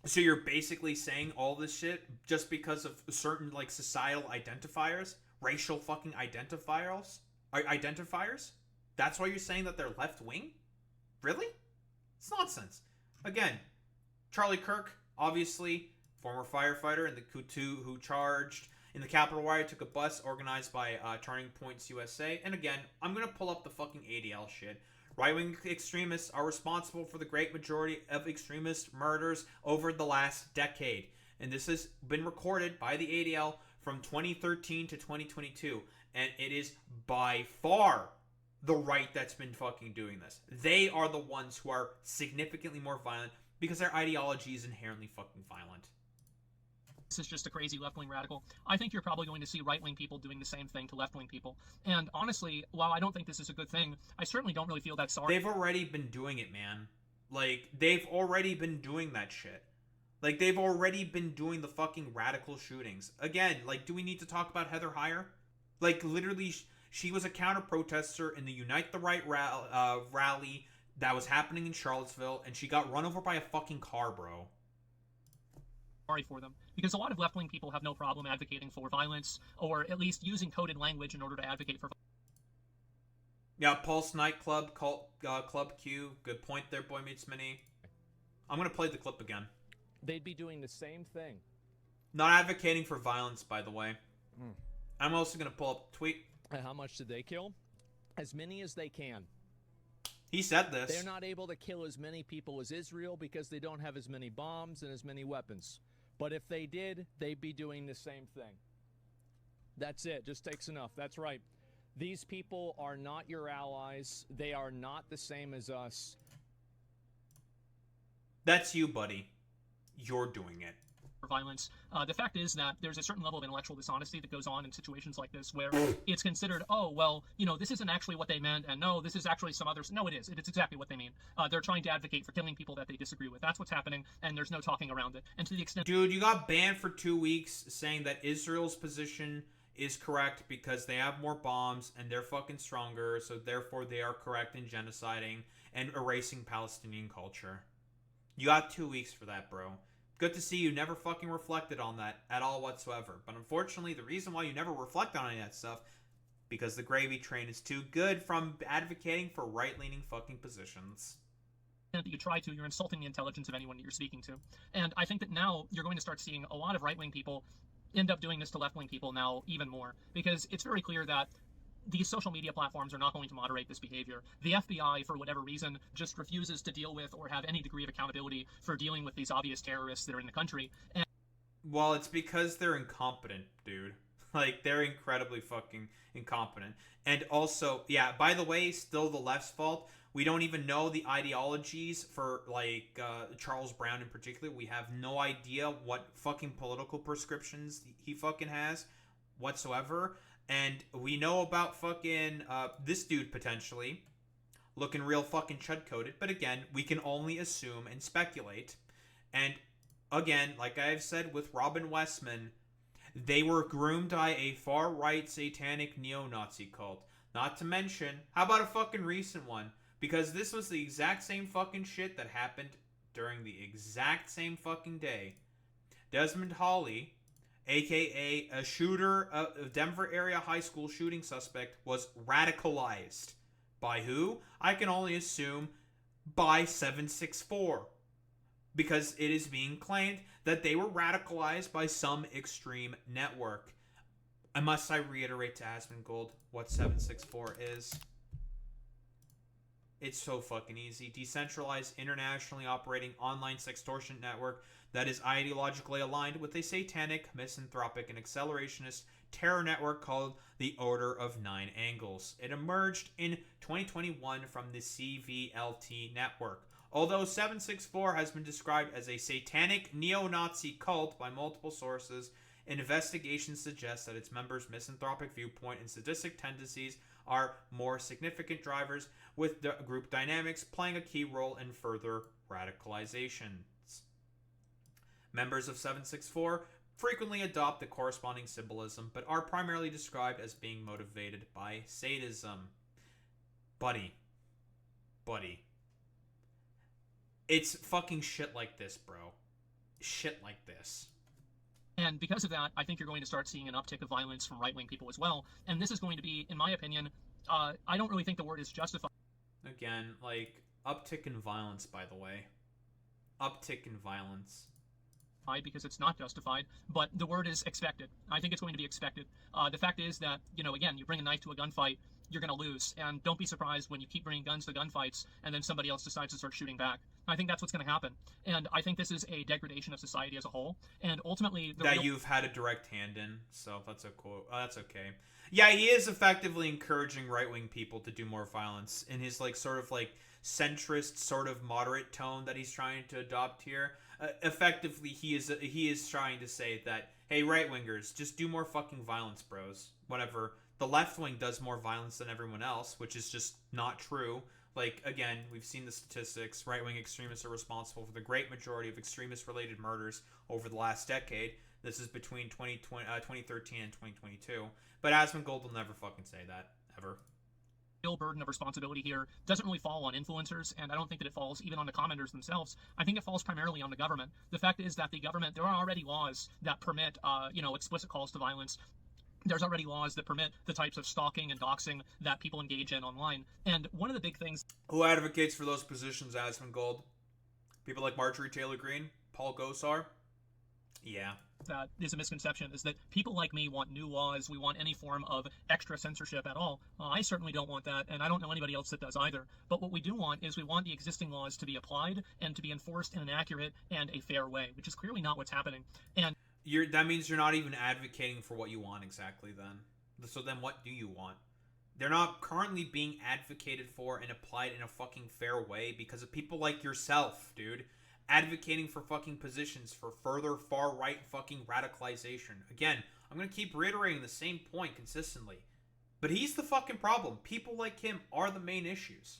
So you're basically saying all this shit just because of certain, like, societal identifiers? Racial fucking identifiers? Identifiers? That's why you're saying that they're left-wing? Really? It's nonsense. Again, Charlie Kirk, obviously, former firefighter in the Kutu who charged in the Capitol riot, took a bus organized by Turning Points USA. And again, I'm going to pull up the fucking ADL shit. Right-wing extremists are responsible for the great majority of extremist murders over the last decade. And this has been recorded by the ADL from 2013 to 2022. And it is by far the right that's been fucking doing this. They are the ones who are significantly more violent because their ideology is inherently fucking violent. This is just a crazy left-wing radical. I think you're probably going to see right-wing people doing the same thing to left-wing people. And honestly, while I don't think this is a good thing, I certainly don't really feel that sorry. They've already been doing it, man. Like, they've already been doing that shit. Like, they've already been doing the fucking radical shootings. Again, like, do we need to talk about Heather Heyer? Like, literally, she was a counter-protester in the Unite the Right rally that was happening in Charlottesville, and she got run over by a fucking car, bro. Sorry for them, because a lot of left-wing people have no problem advocating for violence, or at least using coded language in order to advocate for violence. Yeah, Pulse Nightclub, Club Q. Good point there, Boy Meets Mini. I'm going to play the clip again. They'd be doing the same thing. Not advocating for violence, by the way. I'm also going to pull up a tweet. And how much did they kill? As many as they can. He said this. They're not able to kill as many people as Israel because they don't have as many bombs and as many weapons. But if they did, they'd be doing the same thing. That's it. Just takes enough. That's right. These people are not your allies. They are not the same as us. That's you, buddy. You're doing it. For violence. The fact is that there's a certain level of intellectual dishonesty that goes on in situations like this where it's considered, oh, well, you know, this isn't actually what they meant, and no, this is actually some others. No, it is. It's exactly what they mean. They're trying to advocate for killing people that they disagree with. That's what's happening, and there's no talking around it. And to the extent... Dude, you got banned for 2 weeks saying that Israel's position is correct because they have more bombs and they're fucking stronger, so therefore they are correct in genociding and erasing Palestinian culture. You got 2 weeks for that, bro. Good to see you never fucking reflected on that at all whatsoever. But unfortunately, the reason why you never reflect on any of that stuff, because the gravy train is too good from advocating for right-leaning fucking positions. That you try to, you're insulting the intelligence of anyone that you're speaking to. And I think that now you're going to start seeing a lot of right-wing people end up doing this to left-wing people now even more. Because it's very clear that these social media platforms are not going to moderate this behavior. The FBI, for whatever reason, just refuses to deal with or have any degree of accountability for dealing with these obvious terrorists that are in the country. And well, it's because they're incompetent, dude. Like, they're incredibly fucking incompetent. And also, yeah, by the way, still the left's fault. We don't even know the ideologies for, like, Charles Brown in particular. We have no idea what fucking political prescriptions he fucking has whatsoever. And we know about fucking this dude potentially looking real fucking chud-coated. But again, we can only assume and speculate. And again, like I've said with Robin Westman, they were groomed by a far-right satanic neo-Nazi cult. Not to mention, how about a fucking recent one? Because this was the exact same fucking shit that happened during the exact same fucking day. Desmond Hawley, a.k.a. a shooter, a Denver area high school shooting suspect, was radicalized. By who? I can only assume by 764. Because it is being claimed that they were radicalized by some extreme network. And must I reiterate to Asmongold what 764 is? It's so fucking easy. Decentralized, internationally operating online sextortion network that is ideologically aligned with a satanic, misanthropic, and accelerationist terror network called the Order of Nine Angles. It emerged in 2021 from the CVLT network. Although 764 has been described as a satanic neo-Nazi cult by multiple sources, investigations suggest that its members' misanthropic viewpoint and sadistic tendencies are more significant drivers, with the group dynamics playing a key role in further radicalizations. Members of 764 frequently adopt the corresponding symbolism, but are primarily described as being motivated by sadism. Buddy. It's fucking shit like this, bro. Shit like this. And because of that, I think you're going to start seeing an uptick of violence from right-wing people as well. And this is going to be, in my opinion, I don't really think the word is justified. Again, like, uptick in violence, by the way. Uptick in violence. Because it's not justified, but the word is expected. I think it's going to be expected. The fact is that, again, you bring a knife to a gunfight, you're going to lose. And don't be surprised when you keep bringing guns to gunfights and then somebody else decides to start shooting back. I think that's what's going to happen. And I think this is a degradation of society as a whole. And ultimately... you've had a direct hand in, so that's a quote. That's okay. Yeah, he is effectively encouraging right-wing people to do more violence in his, sort of, centrist, sort of moderate tone that he's trying to adopt here. Effectively, he is trying to say that, hey, right-wingers, just do more fucking violence, bros. Whatever. The left wing does more violence than everyone else, which is just not true. Again, we've seen the statistics. Right-wing extremists are responsible for the great majority of extremist-related murders over the last decade. This is between 2013 and 2022. But Asmongold will never fucking say that, ever. The real burden of responsibility here doesn't really fall on influencers, and I don't think that it falls even on the commenters themselves. I think it falls primarily on the government. The fact is that the government, there are already laws that permit, explicit calls to violence. There's already laws that permit the types of stalking and doxing that people engage in online. And one of the big things... Who advocates for those positions, Asmongold? People like Marjorie Taylor Greene? Paul Gosar? Yeah. That is a misconception, is that people like me want new laws. We want any form of extra censorship at all. I certainly don't want that, and I don't know anybody else that does either. But what we do want is we want the existing laws to be applied and to be enforced in an accurate and a fair way, which is clearly not what's happening. And that means you're not even advocating for what you want exactly then. So then what do you want? They're not currently being advocated for and applied in a fucking fair way because of people like yourself, dude. Advocating for fucking positions for further far-right fucking radicalization. Again, I'm going to keep reiterating the same point consistently. But he's the fucking problem. People like him are the main issues.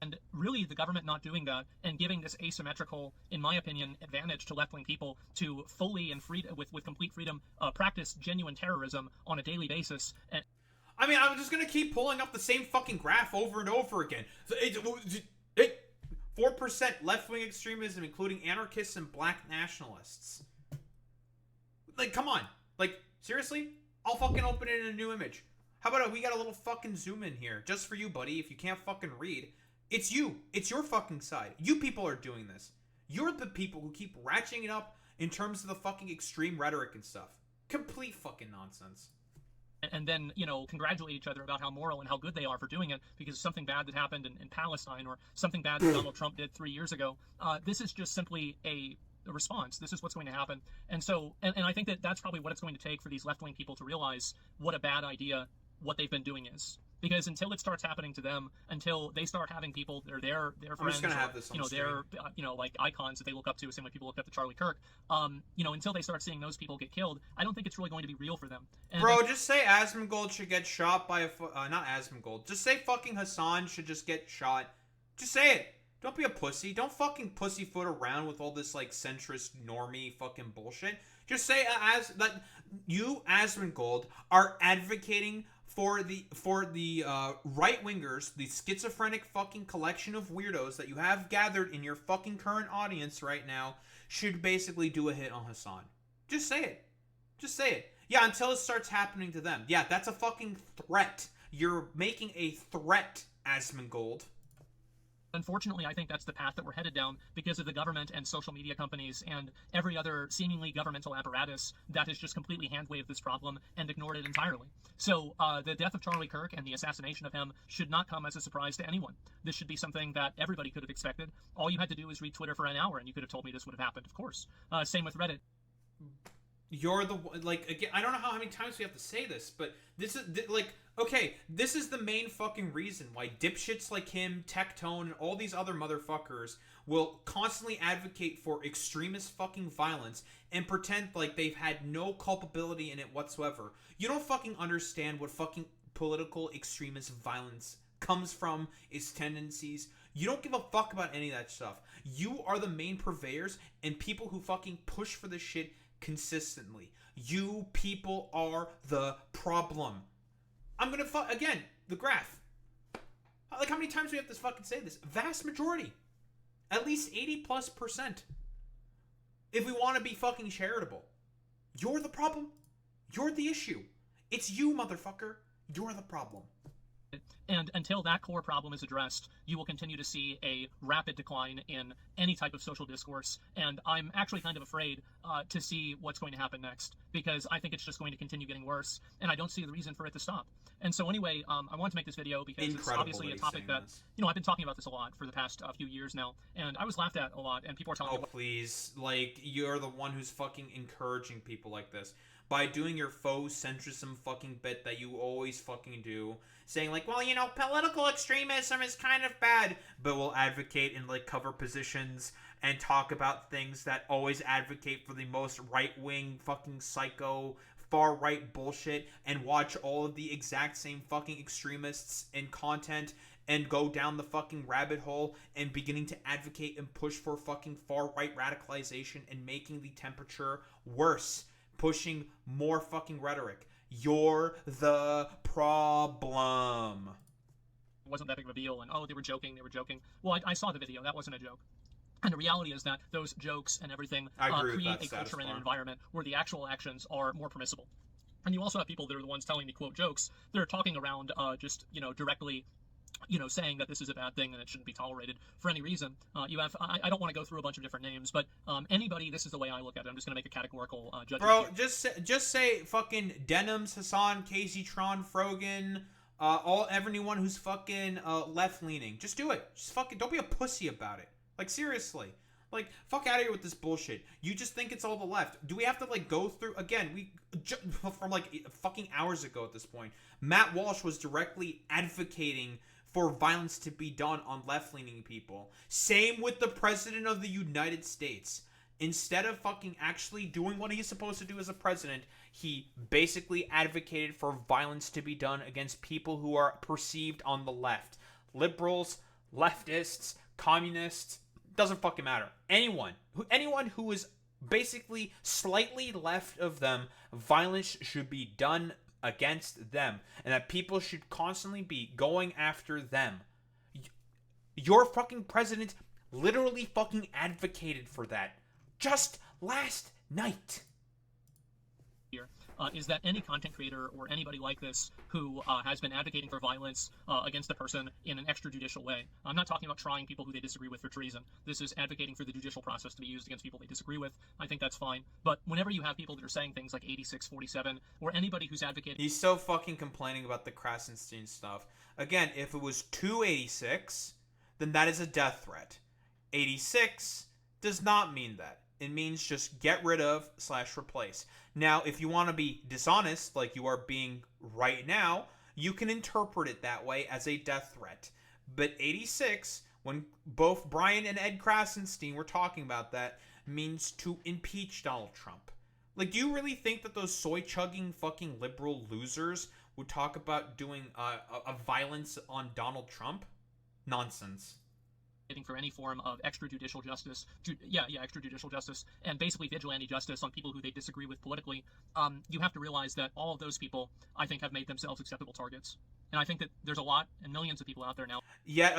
And really, the government not doing that and giving this asymmetrical, in my opinion, advantage to left-wing people to fully and with complete freedom practice genuine terrorism on a daily basis. And I mean, I'm just going to keep pulling up the same fucking graph over and over again. 4% left-wing extremism, including anarchists and black nationalists. Come on. Seriously? I'll fucking open it in a new image. How about we got a little fucking zoom in here, just for you, buddy, if you can't fucking read. It's you. It's your fucking side. You people are doing this. You're the people who keep ratcheting it up in terms of the fucking extreme rhetoric and stuff. Complete fucking nonsense. And then, congratulate each other about how moral and how good they are for doing it because something bad that happened in Palestine or something bad that Donald Trump did 3 years ago. This is just simply a response. This is what's going to happen. And so, and I think that that's probably what it's going to take for these left-wing people to realize what a bad idea what they've been doing is. Because until it starts happening to them, until they start having people that are their friends, I'm just gonna have this on their icons that they look up to, same way people look up to Charlie Kirk. Until they start seeing those people get killed, I don't think it's really going to be real for them. And bro, just say Asmongold should get shot by not Asmongold. Just say fucking Hassan should just get shot. Just say it. Don't be a pussy. Don't fucking pussyfoot around with all this centrist normie fucking bullshit. Just say that you Asmongold are advocating for the right wingers, the schizophrenic fucking collection of weirdos that you have gathered in your fucking current audience right now, should basically do a hit on Hassan. Just say it. Just say it. Yeah, until it starts happening to them. Yeah, that's a fucking threat. You're making a threat, Asmongold. Unfortunately, I think that's the path that we're headed down because of the government and social media companies and every other seemingly governmental apparatus that has just completely hand-waved this problem and ignored it entirely. So the death of Charlie Kirk and the assassination of him should not come as a surprise to anyone. This should be something that everybody could have expected. All you had to do was read Twitter for an hour and you could have told me this would have happened, of course. Same with Reddit. You're the like again. I don't know how many times we have to say this, but this is like okay. This is the main fucking reason why dipshits like him, Tectone, and all these other motherfuckers will constantly advocate for extremist fucking violence and pretend like they've had no culpability in it whatsoever. You don't fucking understand what fucking political extremist violence comes from, its tendencies. You don't give a fuck about any of that stuff. You are the main purveyors and people who fucking push for this shit consistently. You people are the problem. I'm gonna again, the graph. Like, how many times do we have to fucking say this? Vast majority. At least 80+%. If we want to be fucking charitable. You're the problem. You're the issue. It's you, motherfucker. You're the problem. And until that core problem is addressed, you will continue to see a rapid decline in any type of social discourse. And I'm actually kind of afraid to see what's going to happen next, because I think it's just going to continue getting worse, and I don't see the reason for it to stop. And so anyway, I wanted to make this video because it's obviously a topic that, you know, I've been talking about this a lot for the past few years now, and I was laughed at a lot, and people are telling me... Oh, please. Like, you're the one who's fucking encouraging people like this. By doing your faux centrism fucking bit that you always fucking do, saying like, well, you know, political extremism is kind of bad, but will advocate in like cover positions and talk about things that always advocate for the most right-wing fucking psycho far-right bullshit, and watch all of the exact same fucking extremists in content and go down the fucking rabbit hole and beginning to advocate and push for fucking far-right radicalization and making the temperature worse, pushing more fucking rhetoric. You're the problem. It wasn't that big of a deal, and oh, they were joking. Well, I saw the video. That wasn't a joke. And the reality is that those jokes and everything create a culture and an environment where the actual actions are more permissible. And you also have people that are the ones telling the quote jokes. They're talking around just, you know, directly, you know, saying that this is a bad thing and it shouldn't be tolerated for any reason. You have, I don't want to go through a bunch of different names, but anybody, this is the way I look at it. I'm just going to make a categorical judgment. Bro, just say fucking Denims, Hassan, Casey, Tron, Frogan, everyone who's fucking left-leaning. Just do it. Just fucking, don't be a pussy about it. Like, seriously. Like, fuck out of here with this bullshit. You just think it's all the left. Do we have to, like, go through... Again, from, like, fucking hours ago at this point, Matt Walsh was directly advocating for violence to be done on left-leaning people. Same with the President of the United States. Instead of fucking actually doing what he's supposed to do as a president, he basically advocated for violence to be done against people who are perceived on the left. Liberals, leftists, communists... Doesn't fucking matter. Anyone who is basically slightly left of them, violence should be done against them, and that people should constantly be going after them. Your fucking president literally fucking advocated for that just last night. Is that any content creator or anybody like this who has been advocating for violence against a person in an extrajudicial way. I'm not talking about trying people who they disagree with for treason. This is advocating for the judicial process to be used against people they disagree with. I think that's fine. But whenever you have people that are saying things like 8647, or anybody who's advocating... He's so fucking complaining about the Krasenstein stuff. Again, if it was 286, then that is a death threat. 86 does not mean that. It means just get rid of / replace. Now, if you want to be dishonest, like you are being right now, you can interpret it that way as a death threat. But 86, when both Brian and Ed Krasenstein were talking about that, means to impeach Donald Trump. Like, do you really think that those soy-chugging fucking liberal losers would talk about doing a violence on Donald Trump? Nonsense. For any form of extrajudicial justice, extrajudicial justice, and basically vigilante justice on people who they disagree with politically, you have to realize that all of those people, I think, have made themselves acceptable targets. And I think that there's a lot and millions of people out there now. Yet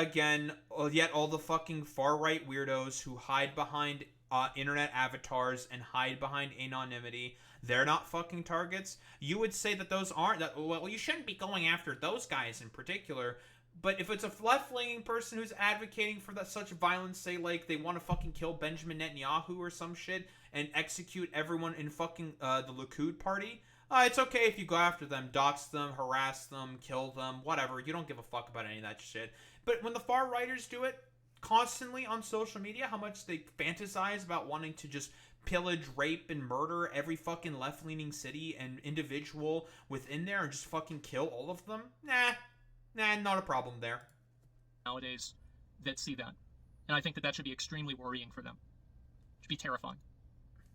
all the fucking far-right weirdos who hide behind internet avatars and hide behind anonymity, they're not fucking targets. You would say that those aren't, well, you shouldn't be going after those guys in particular. But if it's a left-leaning person who's advocating for such violence, say like they want to fucking kill Benjamin Netanyahu or some shit and execute everyone in fucking the Likud party, it's okay if you go after them, dox them, harass them, kill them, whatever. You don't give a fuck about any of that shit. But when the far-righters do it constantly on social media, how much they fantasize about wanting to just pillage, rape, and murder every fucking left-leaning city and individual within there and just fucking kill all of them? Nah, not a problem there. Nowadays that see that. And I think that should be extremely worrying for them. It should be terrifying.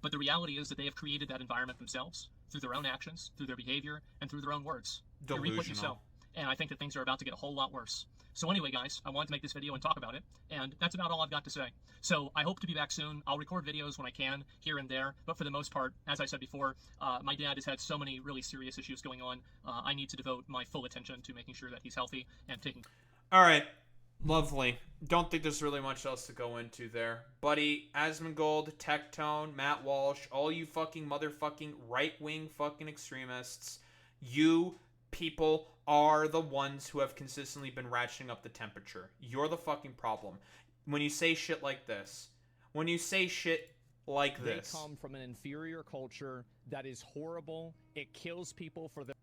But the reality is that they have created that environment themselves through their own actions, through their behavior, and through their own words. You reap what you sow. And I think that things are about to get a whole lot worse. So anyway, guys, I wanted to make this video and talk about it, and that's about all I've got to say. So I hope to be back soon. I'll record videos when I can, here and there, but for the most part, as I said before, my dad has had so many really serious issues going on. I need to devote my full attention to making sure that he's healthy and taking... All right. Lovely. Don't think there's really much else to go into there. Buddy, Asmongold, Tectone, Matt Walsh, all you fucking motherfucking right-wing fucking extremists, you people are the ones who have consistently been ratcheting up the temperature. You're the fucking problem. When you say shit like this, they come from an inferior culture that is horrible. It kills people for their...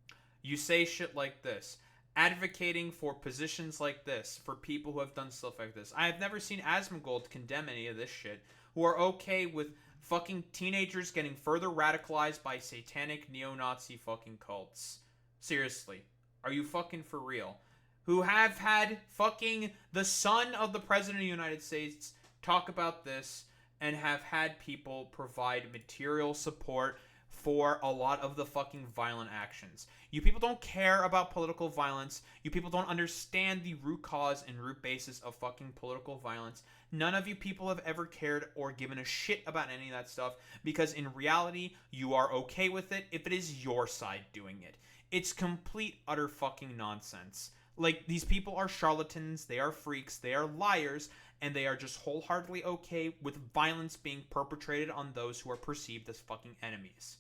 You say shit like this, advocating for positions like this, for people who have done stuff like this. I have never seen Asmongold condemn any of this shit, who are okay with fucking teenagers getting further radicalized by satanic neo-Nazi fucking cults. Seriously. Are you fucking for real? Who have had fucking the son of the President of the United States talk about this and have had people provide material support for a lot of the fucking violent actions. You people don't care about political violence. You people don't understand the root cause and root basis of fucking political violence. None of you people have ever cared or given a shit about any of that stuff because in reality, you are okay with it if it is your side doing it. It's complete, utter fucking nonsense. Like, these people are charlatans, they are freaks, they are liars, and they are just wholeheartedly okay with violence being perpetrated on those who are perceived as fucking enemies.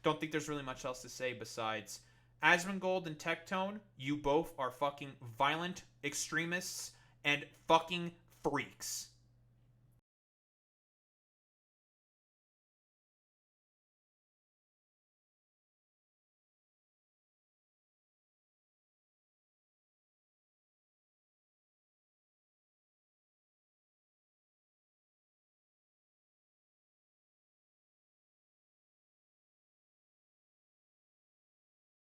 Don't think there's really much else to say besides Asmongold and Tectone, you both are fucking violent extremists and fucking freaks.